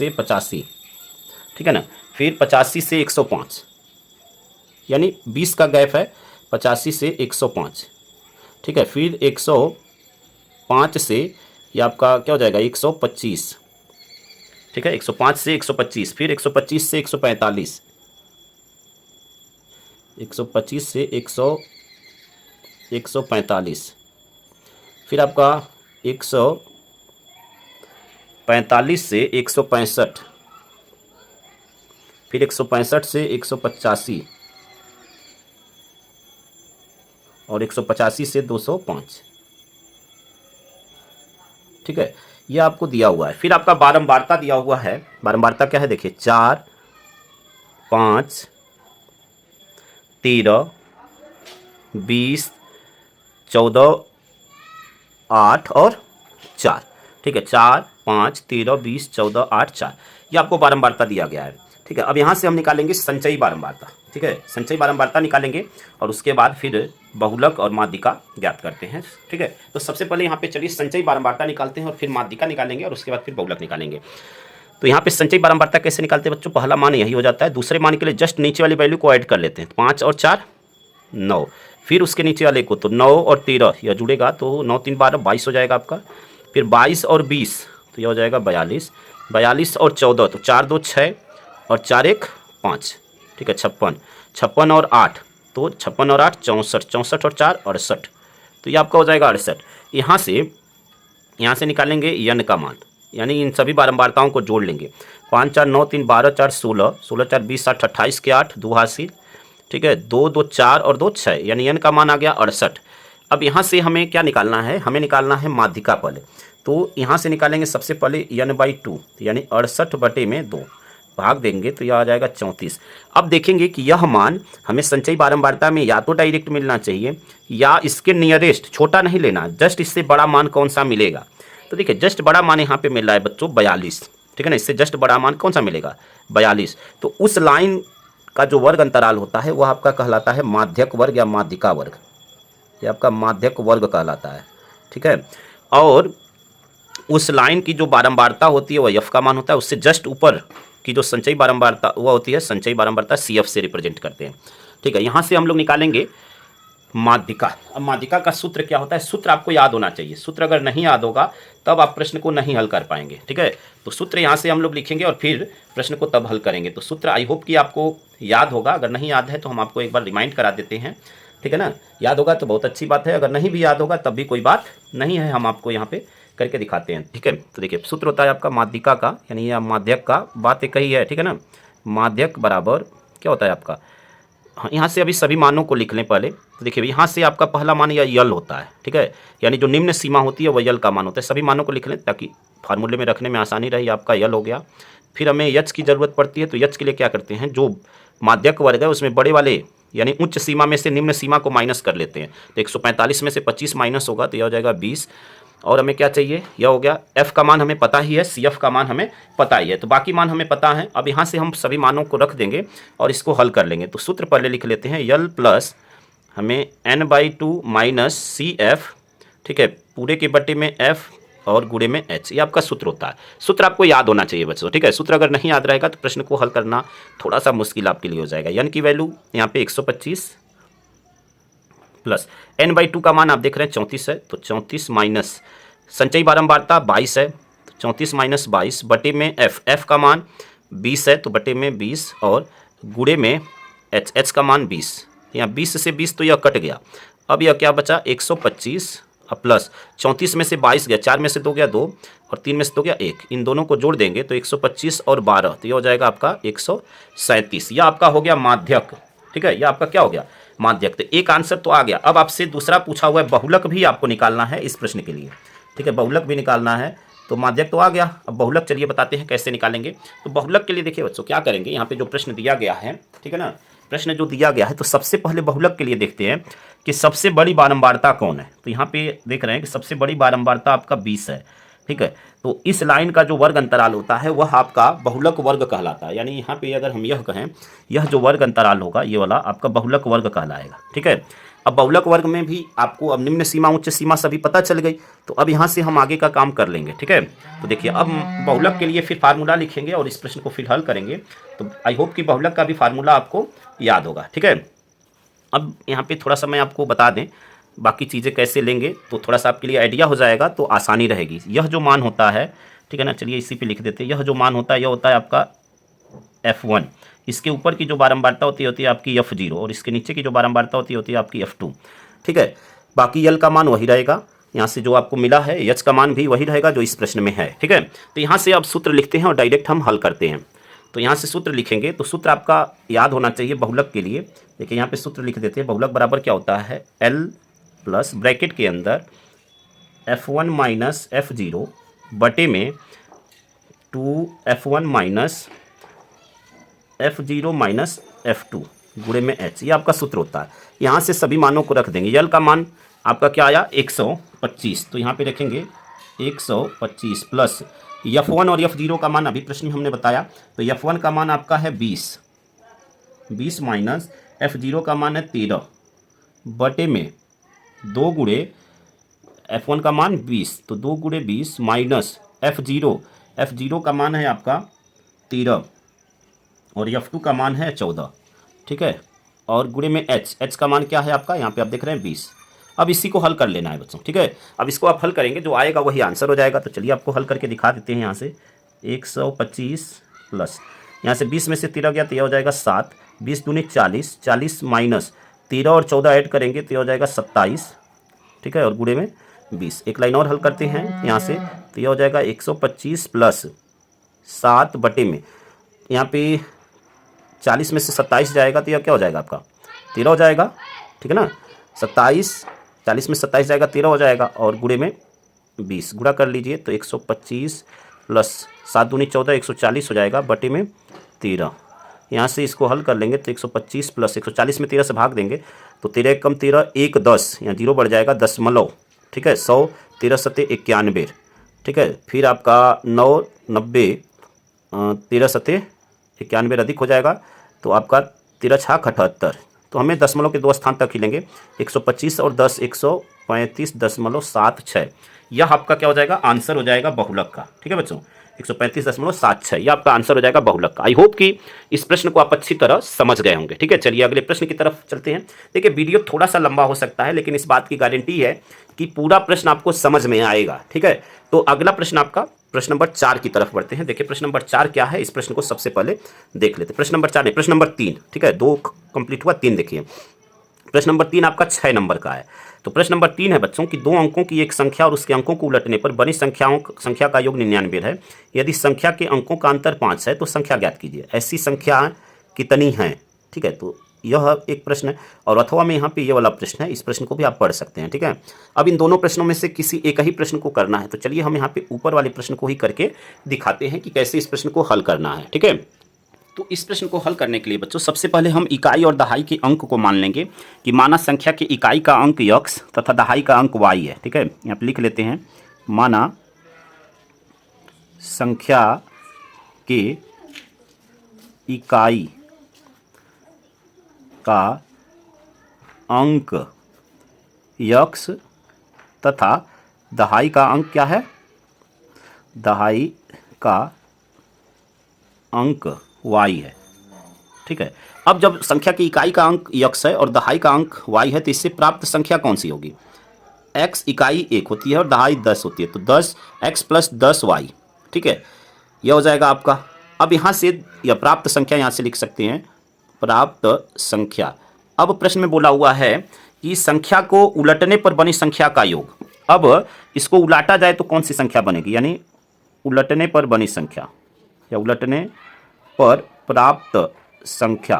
85। ठीक है ना, फिर 85 से 105, यानी 20 का गैप है 85 से 105। ठीक है, फिर 105 से ये आपका क्या हो जाएगा 125। ठीक है, 105 से 125, फिर 125 से 145, 125 से 145, फिर आपका 145 से 165, फिर 165 से 185 और 185 से 205। ठीक है, यह आपको दिया हुआ है। फिर आपका बारंबारता दिया हुआ है। बारंबारता क्या है, देखिए 4 5 13 20 14 8 और 4। ठीक है, 4 5 13 20 14 8 4, ये आपको बारंबारता दिया गया है। ठीक है, अब यहाँ से हम निकालेंगे संचयी बारंबारता। ठीक है, संचयी बारंबारता निकालेंगे और उसके बाद फिर बहुलक और माध्यिका ज्ञात करते हैं। ठीक है, तो सबसे पहले यहाँ पे चलिए संचयी बारंबारता निकालते हैं और फिर माध्यिका निकालेंगे और उसके बाद फिर बहुलक निकालेंगे। तो यहाँ पे संचयी बारंबारता कैसे निकालते हैं बच्चों, पहला मान यही हो जाता है। दूसरे मान के लिए जस्ट नीचे वाली वैल्यू को ऐड कर लेते हैं, 5 और 4 9, फिर उसके नीचे वाले को तो 9 और 13 यह जुड़ेगा तो 9 3 12 22 हो जाएगा आपका। फिर 22 और 20 तो यह हो जाएगा 42, 42 और 14 तो 4 2 6 और 4 1 5। ठीक है, 56, 56 और 8 तो 56 और 8 64, 64 और 4 68, तो ये आपका हो जाएगा 68। यहाँ से निकालेंगे यन का मान, यानी इन सभी बारंबारताओं को जोड़ लेंगे। 5 4 9 3 12 4 16, 16 4 20 8 28 के 8 2 हासिल। ठीक है, 2 2 4 और 2 6, यानी यन का मान आ गया 68। अब यहाँ से हमें क्या निकालना है, हमें निकालना है माध्यिका पहले। तो यहाँ से निकालेंगे सबसे पहले n/2, यानी 68 बटे में 2। भाग देंगे तो यह आ जाएगा 34। अब देखेंगे कि यह मान हमें संचयी बारंबारता में या तो डायरेक्ट मिलना चाहिए या इसके नियरेस्ट, छोटा नहीं लेना, जस्ट इससे बड़ा मान कौन सा मिलेगा। तो देखिए जस्ट बड़ा मान यहाँ पे मिल रहा है बच्चों 42, ठीक है ना। इससे जस्ट बड़ा मान कौन सा मिलेगा 42। तो उस लाइन का जो वर्ग अंतराल होता है वह आपका कहलाता है माध्यक वर्ग या माध्यिका वर्ग, ये आपका माध्यक वर्ग कहलाता है, ठीक है। और उस लाइन की जो बारंबारता होती है वह एफ का मान होता है, उससे जस्ट ऊपर की जो संचयी बारंबारता वह होती है संचयी बारंबारता सी एफ से रिप्रेजेंट करते हैं, ठीक है। यहाँ से हम लोग निकालेंगे माध्यिका। अब माध्यिका का सूत्र क्या होता है, सूत्र आपको याद होना चाहिए। सूत्र अगर नहीं याद होगा तब आप प्रश्न को नहीं हल कर पाएंगे, ठीक है। तो सूत्र यहाँ से हम लोग लिखेंगे और फिर प्रश्न को तब हल करेंगे। तो सूत्र आई होप कि आपको याद होगा, अगर नहीं याद है तो हम आपको एक बार रिमाइंड करा देते हैं, ठीक है ना। याद होगा तो बहुत अच्छी बात है, अगर नहीं भी याद होगा तब भी कोई बात नहीं है, हम आपको यहाँ पे करके दिखाते हैं, ठीक है। तो देखिए सूत्र होता है आपका माध्यिका का, यानी यह माध्यक का, बात एक ही है, ठीक है ना। माध्यक बराबर क्या होता है आपका, हाँ यहाँ से अभी सभी मानों को लिख लें पहले। तो देखिए यहाँ से आपका पहला मान यह यल होता है, ठीक है, यानी जो निम्न सीमा होती है वह यल का मान होता है। सभी मानों को लिख लें ताकि फार्मूले में रखने में आसानी रही। आपका यल हो गया, फिर हमें यच की ज़रूरत पड़ती है। तो यच के लिए क्या करते हैं, जो माध्यक वर्ग है उसमें बड़े वाले यानी उच्च सीमा में से निम्न सीमा को माइनस कर लेते हैं। तो 145 में से 25 माइनस होगा तो यह हो जाएगा 20। और हमें क्या चाहिए, यह हो गया एफ का मान हमें पता ही है, सी एफ का मान हमें पता ही है, तो बाकी मान हमें पता है। अब यहाँ से हम सभी मानों को रख देंगे और इसको हल कर लेंगे। तो सूत्र पहले लिख लेते हैं, यल प्लस हमें n/2 माइनस सी एफ, ठीक है, पूरे के बटे में एफ और गुणे में एच, ये आपका सूत्र होता है। सूत्र आपको याद होना चाहिए बच्चों, ठीक है। सूत्र अगर नहीं याद रहेगा तो प्रश्न को हल करना थोड़ा सा मुश्किल आपके लिए हो जाएगा। n की वैल्यू यहाँ पे 125 प्लस n/2 का मान आप देख रहे हैं 34 है, तो 34 माइनस संचयी बारंबारता 22 है, तो 34 माइनस 22 बटे में एफ का मान 20 है तो बटे में 20 और गुणे में एच का मान 20। यहाँ 20 से 20 तो यह कट गया। अब यह क्या बचा 125 प्लस 34 में से 22 गया, 4 में से 2 गया 2 और 3 में से 2 गया 1, इन दोनों को जोड़ देंगे तो 125 और 12 तो यह हो जाएगा आपका 137। यह आपका हो गया माध्यक, ठीक है, यह आपका क्या हो गया माध्यक। तो एक आंसर तो आ गया। अब आपसे दूसरा पूछा हुआ है बहुलक भी आपको निकालना है इस प्रश्न के लिए, ठीक है, बहुलक भी निकालना है। तो माध्यक तो आ गया, अब बहुलक चलिए बताते हैं कैसे निकालेंगे। तो बहुलक के लिए देखिए बच्चों क्या करेंगे, यहाँ पे जो प्रश्न दिया गया है, ठीक है ना, प्रश्न जो दिया गया है, तो सबसे पहले बहुलक के लिए देखते हैं कि सबसे बड़ी बारंबारता कौन है। तो यहाँ पे देख रहे हैं कि सबसे बड़ी बारंबारता आपका 20 है, ठीक है। तो इस लाइन का जो वर्ग अंतराल होता है वह आपका बहुलक वर्ग कहलाता है। यानी यहाँ पे अगर हम यह कहें, यह जो वर्ग अंतराल होगा ये वाला आपका बहुलक वर्ग कहलाएगा, ठीक है। अब बहुलक वर्ग में भी आपको अब निम्न सीमा उच्च सीमा सभी पता चल गई, तो अब यहाँ से हम आगे का काम कर लेंगे, ठीक है। तो देखिए अब बहुलक के लिए फिर फार्मूला लिखेंगे और इस प्रश्न को फिर हल करेंगे। तो आई होप कि बहुलक का भी फार्मूला आपको याद होगा, ठीक है। अब यहाँ पे थोड़ा सा मैं आपको बता दें बाकी चीज़ें कैसे लेंगे, तो थोड़ा सा आपके लिए आइडिया हो जाएगा, तो आसानी रहेगी। यह जो मान होता है, ठीक है ना, चलिए इसी पे लिख देते हैं। यह जो मान होता है यह होता है आपका F1, इसके ऊपर की जो बारंबारता होती है आपकी F0 और इसके नीचे की जो बारंबारता होती है आपकी F2, ठीक है। बाकी यल का मान वही रहेगा, यहाँ से जो आपको मिला है यच का मान भी वही रहेगा जो इस प्रश्न में है, ठीक है। तो यहाँ से अब सूत्र लिखते हैं और डायरेक्ट हम हल करते हैं। तो यहाँ से सूत्र लिखेंगे, तो सूत्र आपका याद होना चाहिए बहुलक के लिए। देखिए यहाँ पे सूत्र लिख देते हैं, बहुलक बराबर क्या होता है, L प्लस ब्रैकेट के अंदर F1 माइनस F0 बटे में 2F1 minus F0 minus F2 गुणे में H, ये आपका सूत्र होता है। यहाँ से सभी मानों को रख देंगे। यल का मान आपका क्या आया 125, तो यहाँ पे रखेंगे 125 प्लस F1 और F0 का मान अभी प्रश्न में हमने बताया, तो F1 का मान आपका है 20 माइनस F0 का मान है 13 बटे में 2 गुणे F1 का मान 20, तो 2 गुणे 20 माइनस F0 का मान है आपका 13 और F2 का मान है 14, ठीक है, और गुणे में H का मान क्या है आपका, यहाँ पे आप देख रहे हैं 20। अब इसी को हल कर लेना है बच्चों, ठीक है। अब इसको आप हल करेंगे, जो आएगा वही आंसर हो जाएगा। तो चलिए आपको हल करके दिखा देते हैं। यहाँ से 125 प्लस यहाँ से 20 में से 13 गया तो यह हो जाएगा 7, 20 दूनी 40, 40 माइनस 13 और 14 ऐड करेंगे तो यह हो जाएगा 27, ठीक है, और गुणे में 20। एक लाइन और हल करते हैं यहाँ से, तो यह हो जाएगा 125 प्लस 7 बटे में यहाँ पे 40 में से 27 जाएगा तो यह क्या हो जाएगा आपका 13 हो जाएगा, ठीक है ना। 40 में 27 जाएगा 13 हो जाएगा और गुणे में 20 गुणा कर लीजिए, तो 125 प्लस 7 दूनी 14 140 हो जाएगा बटे में 13। यहाँ से इसको हल कर लेंगे तो 125 प्लस 140 में 13 से भाग देंगे तो 13 कम 13 1 10, यहाँ 0 बढ़ जाएगा दशमलव, ठीक है। 100 13 सत्ते 91, ठीक है। फिर आपका 9 90 13 सत्ते 91 अधिक हो जाएगा तो आपका 13 छाक 78। तो हमें दशमलव के 2 स्थान तक ही लेंगे, 125 और 10 135.76। यह आपका क्या हो जाएगा, आंसर हो जाएगा बहुलक का, ठीक है बच्चों, 135.76। यह आपका आंसर हो जाएगा बहुलक का। आई होप कि इस प्रश्न को आप अच्छी तरह समझ गए होंगे, ठीक है। चलिए अगले प्रश्न की तरफ चलते हैं। देखिए वीडियो थोड़ा सा लंबा हो सकता है लेकिन इस बात की गारंटी है कि पूरा प्रश्न आपको समझ में आएगा, ठीक है। तो अगला प्रश्न आपका प्रश्न नंबर 4 की तरफ बढ़ते हैं। देखिए प्रश्न नंबर 4 क्या है, इस प्रश्न को सबसे पहले देख लेते हैं। प्रश्न नंबर 4 नहीं, प्रश्न नंबर 3, ठीक है। 2 कंप्लीट हुआ, 3 देखिए। प्रश्न नंबर 3 आपका 6 नंबर का है। तो प्रश्न नंबर 3 है बच्चों कि 2 अंकों की एक संख्या और उसके अंकों को उलटने पर बनी संख्या का योग 99 है। यदि संख्या के अंकों का अंतर 5 है तो संख्या ज्ञात कीजिए। ऐसी संख्या कितनी हैं, ठीक है। तो यह एक प्रश्न है और अथवा में यहाँ पे ये वाला प्रश्न है, इस प्रश्न को भी आप पढ़ सकते हैं, ठीक है। अब इन दोनों प्रश्नों में से किसी एक ही प्रश्न को करना है। तो चलिए हम यहाँ पे ऊपर वाले प्रश्न को ही करके दिखाते हैं कि कैसे इस प्रश्न को हल करना है, ठीक है। तो इस प्रश्न को हल करने के लिए बच्चों सबसे पहले हम इकाई और दहाई के अंक को मान लेंगे कि माना संख्या के इकाई का अंक x तथा दहाई का अंक y है, ठीक है। यहाँ पे लिख लेते हैं, माना संख्या के इकाई का अंक x तथा दहाई का अंक क्या है, दहाई का अंक y है, ठीक है। अब जब संख्या की इकाई का अंक x है और दहाई का अंक y है तो इससे प्राप्त संख्या कौन सी होगी, x इकाई 1 होती है और दहाई 10 होती है, तो 10x प्लस 10y, ठीक है। यह हो जाएगा आपका। अब यहाँ से यह प्राप्त संख्या यहाँ से लिख सकते हैं, प्राप्त संख्या। अब प्रश्न में बोला हुआ है कि संख्या को उलटने पर बनी संख्या का योग। अब इसको उलाटा जाए तो कौन सी संख्या बनेगी, यानी उलटने पर बनी संख्या या उलटने पर प्राप्त संख्या।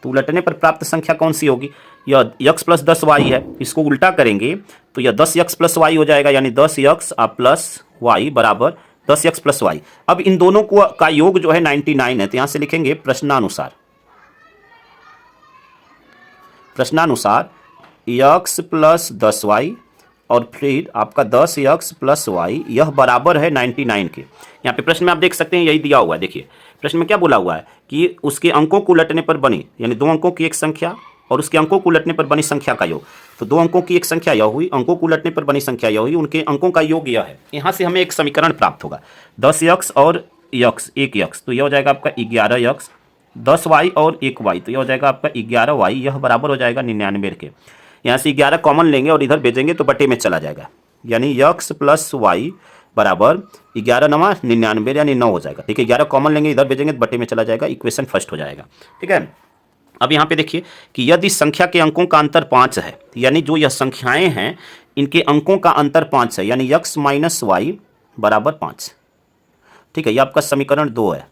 तो उलटने पर प्राप्त संख्या कौन सी होगी, यह x प्लस 10y है। इसको उल्टा करेंगे तो यह 10x प्लस y हो जाएगा, यानी 10x प्लस y बराबर 10x प्लस y। अब इन दोनों को का योग जो है 99 है, तो यहां से लिखेंगे प्रश्नानुसार x प्लस 10y और फिर आपका 10x प्लस y, यह बराबर है 99 के। यहाँ पे प्रश्न में आप देख सकते हैं यही दिया हुआ है। देखिए प्रश्न में क्या बोला हुआ है कि उसके अंकों को उलटने पर बनी, यानी 2 अंकों की एक संख्या और उसके अंकों को उलटने पर बनी संख्या का योग। तो 2 अंकों की एक संख्या यह हुई, अंकों को उलटने पर बनी संख्या यह हुई, उनके अंकों का योग यह है। यहाँ से हमें एक समीकरण प्राप्त होगा, 10x और x 1x, तो यह हो जाएगा आपका 11x, 10y और 1y, तो यह हो जाएगा आपका 11y। यह बराबर हो जाएगा 99 के। यहाँ से 11 कॉमन लेंगे और इधर भेजेंगे तो बटे में चला जाएगा, यानी x प्लस y बराबर 11 नवा 99, यानी 9 हो जाएगा, ठीक है। 11 कॉमन लेंगे, इधर भेजेंगे तो बटे में चला जाएगा, इक्वेशन फर्स्ट हो जाएगा, ठीक है। अब यहाँ पे देखिए कि यदि संख्या के अंकों का अंतर 5 है, यानी जो यह संख्याएं हैं इनके अंकों का अंतर 5 है, यानी x माइनस वाई बराबर 5, ठीक है। ये आपका समीकरण 2 है।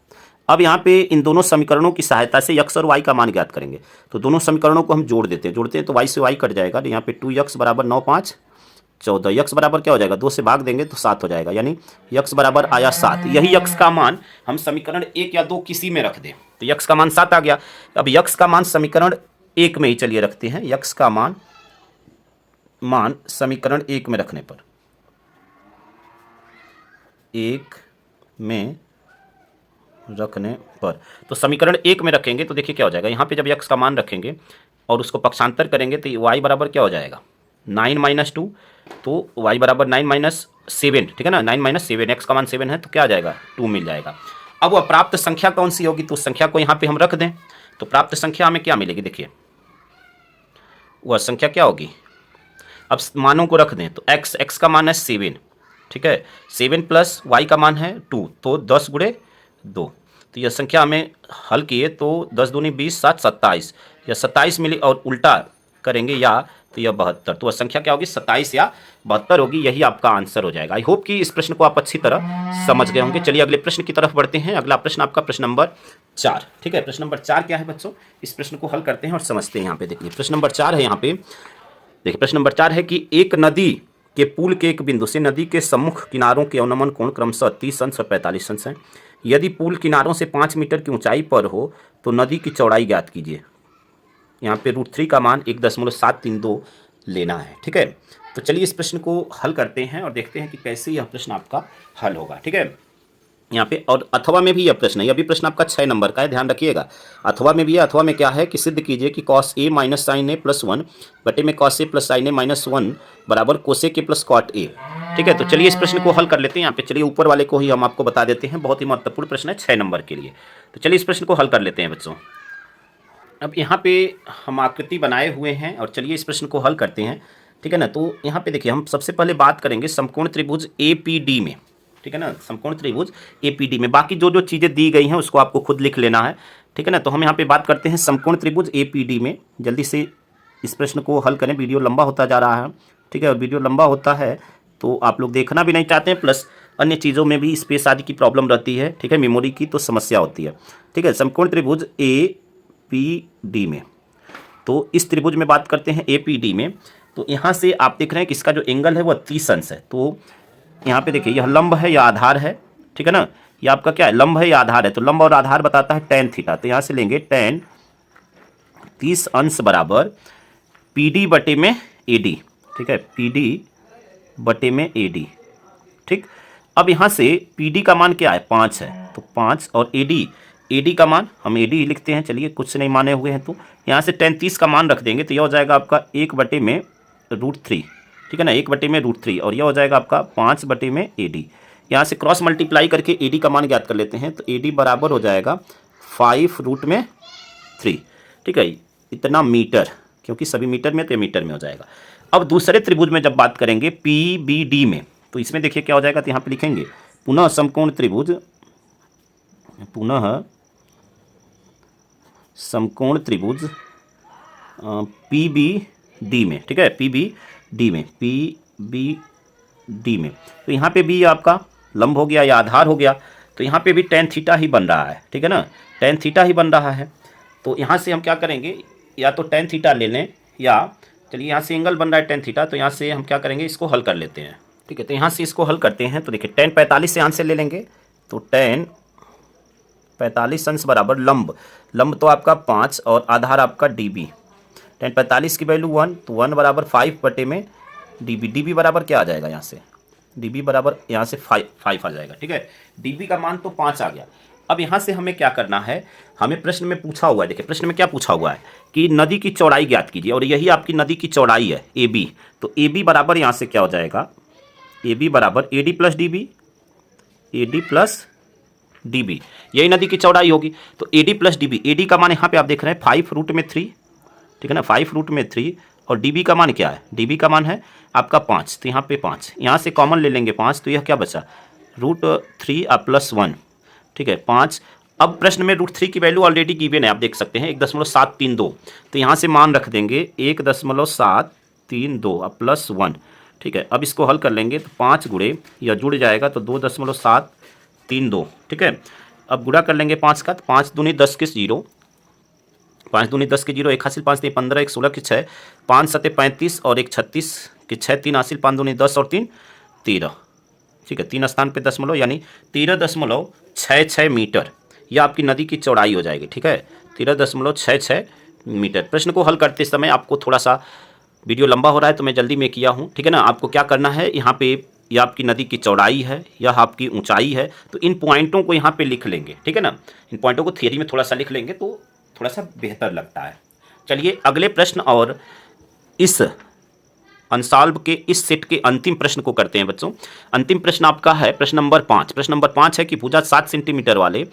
अब यहाँ पे इन दोनों समीकरणों की सहायता से x और y का मान ज्ञात करेंगे। तो दोनों समीकरणों को हम जोड़ते हैं तो y से y कट जाएगा, यहाँ पे 2x बराबर 9 5 14, x बराबर क्या हो जाएगा, 2 से भाग देंगे तो 7 हो जाएगा, यानी x बराबर आया 7। यही x का मान हम समीकरण 1 या 2 किसी में रख दें तो x का मान 7 आ गया। अब x का मान समीकरण 1 में ही चलिए रखते हैं, x का मान समीकरण 1 में रखने पर, 1 में रखने पर, तो समीकरण 1 में रखेंगे तो देखिए क्या हो जाएगा, यहाँ पे जब x का मान रखेंगे और उसको पक्षांतर करेंगे तो y बराबर क्या हो जाएगा 9 माइनस 2, तो y बराबर 9 माइनस 7, ठीक है ना, 9 माइनस 7, x का मान 7 है तो क्या आ जाएगा 2 मिल जाएगा। अब वह प्राप्त संख्या कौन सी होगी, तो उस संख्या को यहाँ पे हम रख दें तो प्राप्त संख्या हमें क्या मिलेगी, देखिए वह संख्या क्या होगी। अब मानों को रख दें तो x का मान है 7, ठीक है, 7 प्लस y का मान है 2, तो 10 गुणे 2, तो यह संख्या हमें हल किए तो 10 दूनी 20 7 27, या 27 मिली और उल्टा करेंगे या तो यह 72, तो वह संख्या क्या होगी 27 या 72 होगी। यही आपका आंसर हो जाएगा। आई होप कि इस प्रश्न को आप अच्छी तरह समझ गए होंगे। चलिए अगले प्रश्न की तरफ बढ़ते हैं। अगला प्रश्न आपका प्रश्न नंबर 4, ठीक है। प्रश्न नंबर 4 क्या है बच्चों, इस प्रश्न को हल करते हैं और समझते हैं। यहाँ पे देखिए प्रश्न नंबर 4 है, यहाँ पे देखिए प्रश्न नंबर 4 है कि एक नदी के पुल के एक बिंदु से नदी के सम्मुख किनारों के अवनमन कोण क्रमशः 30 अंश और 45 अंश हैं। यदि पुल किनारों से 5 मीटर की ऊंचाई पर हो तो नदी की चौड़ाई ज्ञात कीजिए। यहाँ पे √3 का मान 1.732 लेना है। ठीक है, तो चलिए इस प्रश्न को हल करते हैं और देखते हैं कि कैसे यह प्रश्न आपका हल होगा। ठीक है, यहाँ पे और अथवा में भी यह प्रश्न है, यह भी प्रश्न आपका 6 नंबर का है, ध्यान रखिएगा। अथवा में भी है, अथवा में क्या है कि सिद्ध कीजिए कि cos a minus sine A plus 1 बटे में cos a plus sine A minus 1 बराबर cosec A plus cot A. ठीक है, तो चलिए इस प्रश्न को हल कर लेते हैं। यहाँ पे चलिए ऊपर वाले को ही हम आपको बता देते हैं, बहुत ही महत्वपूर्ण प्रश्न है 6 नंबर के लिए। तो चलिए इस प्रश्न को हल कर लेते हैं बच्चों। अब यहाँ पे हम आकृति बनाए हुए हैं और चलिए इस प्रश्न को हल करते हैं। ठीक है ना, तो यहाँ पे देखिए हम सबसे पहले बात करेंगे समकोण त्रिभुज APD में। ठीक है ना, समकोण त्रिभुज APD में बाकी जो जो चीज़ें दी गई हैं उसको आपको खुद लिख लेना है। ठीक है ना, तो हम यहाँ पे बात करते हैं समकोण त्रिभुज APD में। जल्दी से इस प्रश्न को हल करें, वीडियो लंबा होता जा रहा है। ठीक है, और वीडियो लंबा होता है तो आप लोग देखना भी नहीं चाहते हैं, प्लस अन्य चीज़ों में भी स्पेस आदि की प्रॉब्लम रहती है। ठीक है, मेमोरी की तो समस्या होती है। ठीक है, समकोण त्रिभुज APD में, तो इस त्रिभुज में बात करते हैं APD में। तो यहाँ से आप देख रहे हैं कि इसका जो एंगल है वो 30 अंश है। तो यहाँ पे देखिए यह लंब है या आधार है। ठीक है ना, यह आपका क्या है, लंब है या आधार है। तो लंब और आधार बताता है tan थीटा। तो यहाँ से लेंगे tan 30 अंश बराबर PD बटे में AD। ठीक है, PD बटे में AD। ठीक, अब यहाँ से PD का मान क्या है, 5 है। तो 5 और AD का मान हम AD लिखते हैं। चलिए कुछ नहीं माने हुए हैं, तो यहाँ से tan 30 का मान रख देंगे तो यह हो जाएगा आपका 1 बटे में √3। ठीक है ना, 1 बटे में √3 और यह हो जाएगा आपका 5 बटे में AD। यहाँ से क्रॉस मल्टीप्लाई करके AD का मान ज्ञात कर लेते हैं। तो AD बराबर हो जाएगा 5√3। ठीक है, इतना मीटर, क्योंकि सभी मीटर में तो मीटर में हो जाएगा। अब दूसरे त्रिभुज में जब बात करेंगे PBD में, तो इसमें देखिए क्या हो जाएगा। तो यहाँ पे लिखेंगे पुनः समकोण त्रिभुज, पुनः समकोण त्रिभुज PBD में। ठीक है, PBD में, तो यहाँ पे भी आपका लंब हो गया या आधार हो गया। तो यहाँ पे भी tan थीटा ही बन रहा है। ठीक है ना, tan थीटा ही बन रहा है। तो यहाँ से हम क्या करेंगे, या तो tan थीटा ले लें, या चलिए यहाँ से एंगल बन रहा है tan थीटा, तो यहाँ से हम क्या करेंगे, इसको हल कर लेते हैं। ठीक है, तो यहाँ से इसको हल करते हैं। तो देखिए tan 45 से आंसर ले लेंगे। तो tan 45 अंश बराबर लंब तो आपका 5 और आधार आपका DB। tan 45 की वैल्यू 1, तो 1 बराबर 5 बटे में DB बराबर क्या आ जाएगा, यहाँ से DB बराबर यहाँ से 5 आ जाएगा। ठीक है, DB का मान तो 5 आ गया। अब यहाँ से हमें क्या करना है, हमें प्रश्न में पूछा हुआ है, देखिए प्रश्न में क्या पूछा हुआ है कि नदी की चौड़ाई ज्ञात कीजिए, और यही आपकी नदी की चौड़ाई है AB। तो AB बराबर यहाँ से क्या हो जाएगा, AB बराबर AD प्लस DB, यही नदी की चौड़ाई होगी। तो AD प्लस DB, AD का मान यहाँ पे आप देख रहे हैं 5√3। ठीक है ना, 5√3 और DB का मान क्या है, DB का मान है आपका 5। तो यहाँ पे 5, यहाँ से कॉमन ले लेंगे 5, तो यह क्या बचा √3 प्लस 1। ठीक है, 5। अब प्रश्न में √3 की वैल्यू ऑलरेडी गिवन है, आप देख सकते हैं 1.732। तो यहाँ से मान रख देंगे 1.732 प्लस 1। ठीक है, अब इसको हल कर लेंगे तो 5 गुणे यह जुड़ जाएगा तो 2.732। ठीक है, अब गुणा कर लेंगे 5 का, तो 5 दूनी 10 के 0, 5 दूनी 10 के 0, 1 हासिल 5 3 15, 1 16 के 6, 5 7 35 और 1 36 के 6, 3 हासिल 5 दूनी 10 और 3 13। ठीक है, 3 स्थान पे दशमलव यानी 13.66 मीटर, यह आपकी नदी की चौड़ाई हो जाएगी। ठीक है, 13.66 मीटर। प्रश्न को हल करते समय आपको थोड़ा सा वीडियो लंबा हो रहा है तो मैं जल्दी में किया हूँ। ठीक है ना, आपको क्या करना है, यहाँ पे यह आपकी नदी की चौड़ाई है, यह आपकी ऊंचाई है, तो इन पॉइंटों को यहाँ पे लिख लेंगे। ठीक है ना, इन पॉइंटों को थियरी में थोड़ा सा लिख लेंगे तो थोड़ा सा बेहतर लगता है। चलिए अगले प्रश्न और इस अनसॉल्व के इस सेट के अंतिम प्रश्न को करते हैं बच्चों। अंतिम प्रश्न आपका है प्रश्न नंबर 5। प्रश्न नंबर 5 है कि भुजा 7 सेंटीमीटर वाले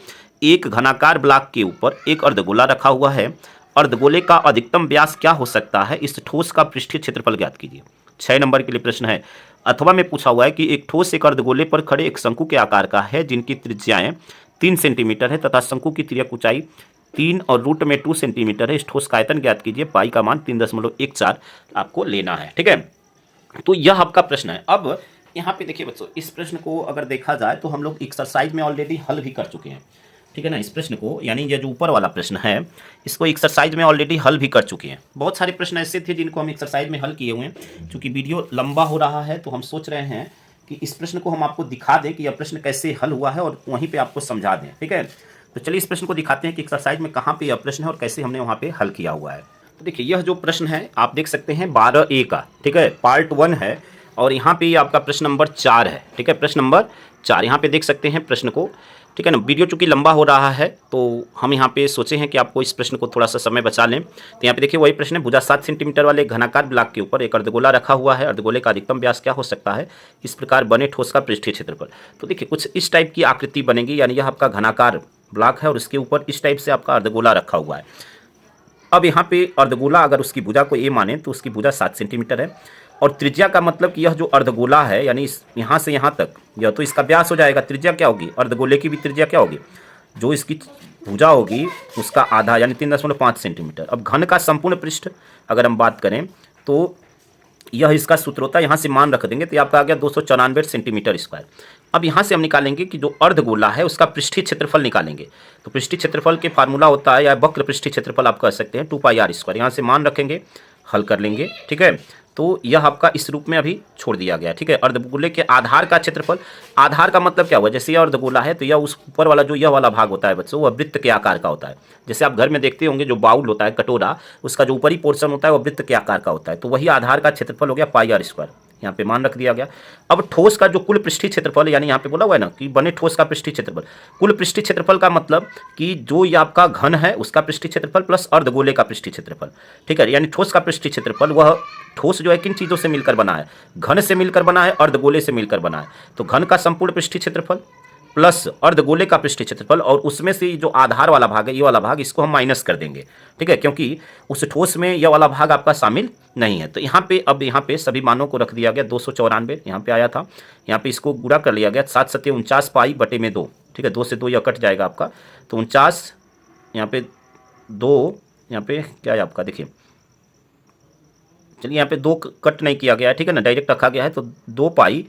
एक घनाकार ब्लॉक के ऊपर एक अर्धगोला रखा हुआ है। अर्धगोले का अधिकतम व्यास क्या हो सकता है, इस ठोस का पृष्ठीय क्षेत्रफल ज्ञात कीजिए। 6 नंबर के लिए प्रश्न है। अथवा में पूछा हुआ है कि एक ठोस एक अर्धगोले पर खड़े एक शंकु के आकार का है जिनकी त्रिज्याएं 3 सेंटीमीटर है तथा शंकु की तिर्यक ऊंचाई 3 और रूट में 2 सेंटीमीटर है। इस ठोस का आयतन ज्ञात कीजिए। पाई का मान 3.14 आपको लेना है। ठीक है, तो यह आपका प्रश्न है। अब यहाँ पे देखिए बच्चों, इस प्रश्न को अगर देखा जाए तो हम लोग एक्सरसाइज में ऑलरेडी हल भी कर चुके हैं। ठीक है ना। इस प्रश्न को यानी ये जो ऊपर वाला प्रश्न है इसको एक्सरसाइज में ऑलरेडी हल भी कर चुके हैं। बहुत सारे प्रश्न ऐसे थे जिनको हम एक्सरसाइज में हल किए हुए हैं। चूँकि वीडियो लंबा हो रहा है तो हम सोच रहे हैं कि इस प्रश्न को हम आपको दिखा दें कि यह प्रश्न कैसे हल हुआ है और वहीं पे आपको समझा दें। ठीक है, तो चलिए इस प्रश्न को दिखाते हैं कि एक्सरसाइज में कहाँ पे यह प्रश्न है और कैसे हमने वहाँ पे हल किया हुआ है। तो देखिए यह जो प्रश्न है आप देख सकते हैं 12A का, ठीक है, पार्ट 1 है और यहाँ पे आपका प्रश्न नंबर 4 है। ठीक है, प्रश्न नंबर 4 यहाँ पे देख सकते हैं प्रश्न को। ठीक है ना, वीडियो चूँकि लंबा हो रहा है तो हम यहाँ पे सोचे हैं कि आपको इस प्रश्न को थोड़ा सा समय बचा लें। तो यहाँ पे देखिए वही प्रश्न है, भुजा 7 सेंटीमीटर वाले घनाकार ब्लॉक के ऊपर एक अर्धगोला रखा हुआ है। अर्धगोले का अधिकतम व्यास क्या हो सकता है, इस प्रकार बने ठोस का पृष्ठीय क्षेत्रफल। तो देखिए कुछ इस टाइप की आकृति बनेगी, यानी यह आपका घनाकार ब्लॉक है और इसके ऊपर इस टाइप से आपका अर्धगोला रखा हुआ है। अब यहाँ पे अर्धगोला अगर उसकी भुजा को ए माने तो उसकी भुजा 7 सेंटीमीटर है और त्रिज्या का मतलब कि यह जो अर्धगोला है यानी इस यहाँ से यहाँ तक यह तो इसका व्यास हो जाएगा। त्रिज्या क्या होगी, अर्धगोले की भी त्रिज्या क्या होगी, जो इसकी भुजा होगी उसका आधा यानी 3.5 सेंटीमीटर। अब घन का संपूर्ण पृष्ठ अगर हम बात करें तो यह इसका सूत्र होता है, यहाँ से मान रख देंगे तो आपका आ गया 294 सेंटीमीटर स्क्वायर। अब यहाँ से हम निकालेंगे कि जो अर्धगोला है उसका पृष्ठीय क्षेत्रफल निकालेंगे। तो पृष्ठीय क्षेत्रफल के फार्मूला होता है या वक्र पृष्ठीय क्षेत्रफल आप कह सकते हैं 2πr²। यहाँ से मान रखेंगे, हल कर लेंगे। ठीक है, तो यह आपका इस रूप में अभी छोड़ दिया गया। ठीक है, अर्धगोले के आधार का क्षेत्रफल, आधार का मतलब क्या हुआ, जैसे यह अर्धगोला है तो यह उस ऊपर वाला जो यह वाला भाग होता है बच्चों वह वृत्त के आकार का होता है। जैसे आप घर में देखते होंगे जो बाउल होता है कटोरा, उसका जो ऊपरी पोर्शन होता है वह वृत्त के आकार का होता है। तो वही आधार का क्षेत्रफल हो गया πr², यहाँ पे मान रख दिया गया। अब ठोस का जो कुल पृष्ठीय क्षेत्रफल यानी यहाँ पे बोला हुआ है ना कि बने ठोस का पृष्ठीय क्षेत्रफल, कुल पृष्ठीय क्षेत्रफल का मतलब कि जो ये आपका घन है उसका पृष्ठीय क्षेत्रफल प्लस अर्धगोले का पृष्ठीय क्षेत्रफल। ठीक है, यानी ठोस का पृष्ठीय क्षेत्रफल, वह ठोस जो है किन चीज़ों से मिलकर बना है, घन से मिलकर बना है, अर्धगोले से मिलकर बना है। तो घन का संपूर्ण पृष्ठीय क्षेत्रफल प्लस अर्धगोले का पृष्ठीय क्षेत्रफल और उसमें से जो आधार वाला भाग है ये वाला भाग, इसको हम माइनस कर देंगे। ठीक है, क्योंकि उस ठोस में यह वाला भाग आपका शामिल नहीं है। तो यहाँ पे अब यहाँ पे सभी मानों को रख दिया गया। 294 यहाँ पे आया था, यहाँ पे इसको गुणा कर लिया गया 7 7 49 π/2। ठीक है, 2 से 2 यह कट जाएगा आपका, तो 49 यहाँ पे 2, यहाँ पे क्या है आपका देखिए, चलिए यहाँ पे 2 कट नहीं किया गया है। ठीक है ना, डायरेक्ट रखा गया है। तो 2π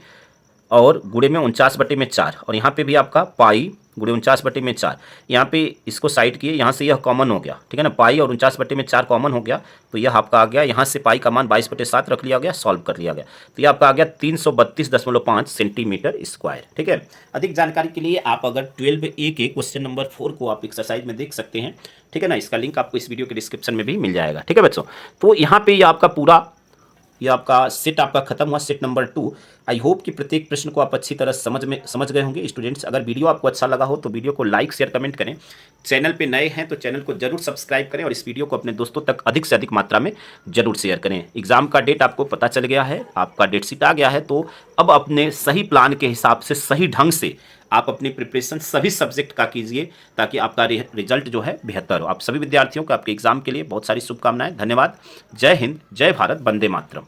और गुणे में 49/4 और यहाँ पे भी आपका पाई गुणे 49/4। यहाँ पे इसको साइड किए, यहाँ से यह कॉमन हो गया। ठीक है ना, पाई और 49/4 कॉमन हो गया तो यह आपका आ गया, यहाँ से पाई का मान 22/7 रख लिया गया, सॉल्व कर लिया गया। तो यह आपका आ गया 332.5 सेंटीमीटर स्क्वायर। ठीक है, अधिक जानकारी के लिए आप अगर 12A के क्वेश्चन नंबर 4 को आप एक्सरसाइज में देख सकते हैं। ठीक है ना, इसका लिंक आपको इस वीडियो के डिस्क्रिप्शन में भी मिल जाएगा। ठीक है बच्चों, तो यहाँ पे आपका पूरा ये आपका सेट आपका खत्म हुआ, सेट नंबर 2। आई होप कि प्रत्येक प्रश्न को आप अच्छी तरह समझ गए होंगे स्टूडेंट्स। अगर वीडियो आपको अच्छा लगा हो तो वीडियो को लाइक शेयर कमेंट करें। चैनल पे नए हैं तो चैनल को जरूर सब्सक्राइब करें और इस वीडियो को अपने दोस्तों तक अधिक से अधिक मात्रा में जरूर शेयर करें। एग्जाम का डेट आपको पता चल गया है, आपका डेट शीट आ गया है, तो अब अपने सही प्लान के हिसाब से सही ढंग से आप अपनी प्रिपरेशन सभी सब्जेक्ट का कीजिए ताकि आपका रिजल्ट जो है बेहतर हो। आप सभी विद्यार्थियों को आपके एग्जाम के लिए बहुत सारी शुभकामनाएं। धन्यवाद। जय हिंद, जय भारत, वंदे मातरम।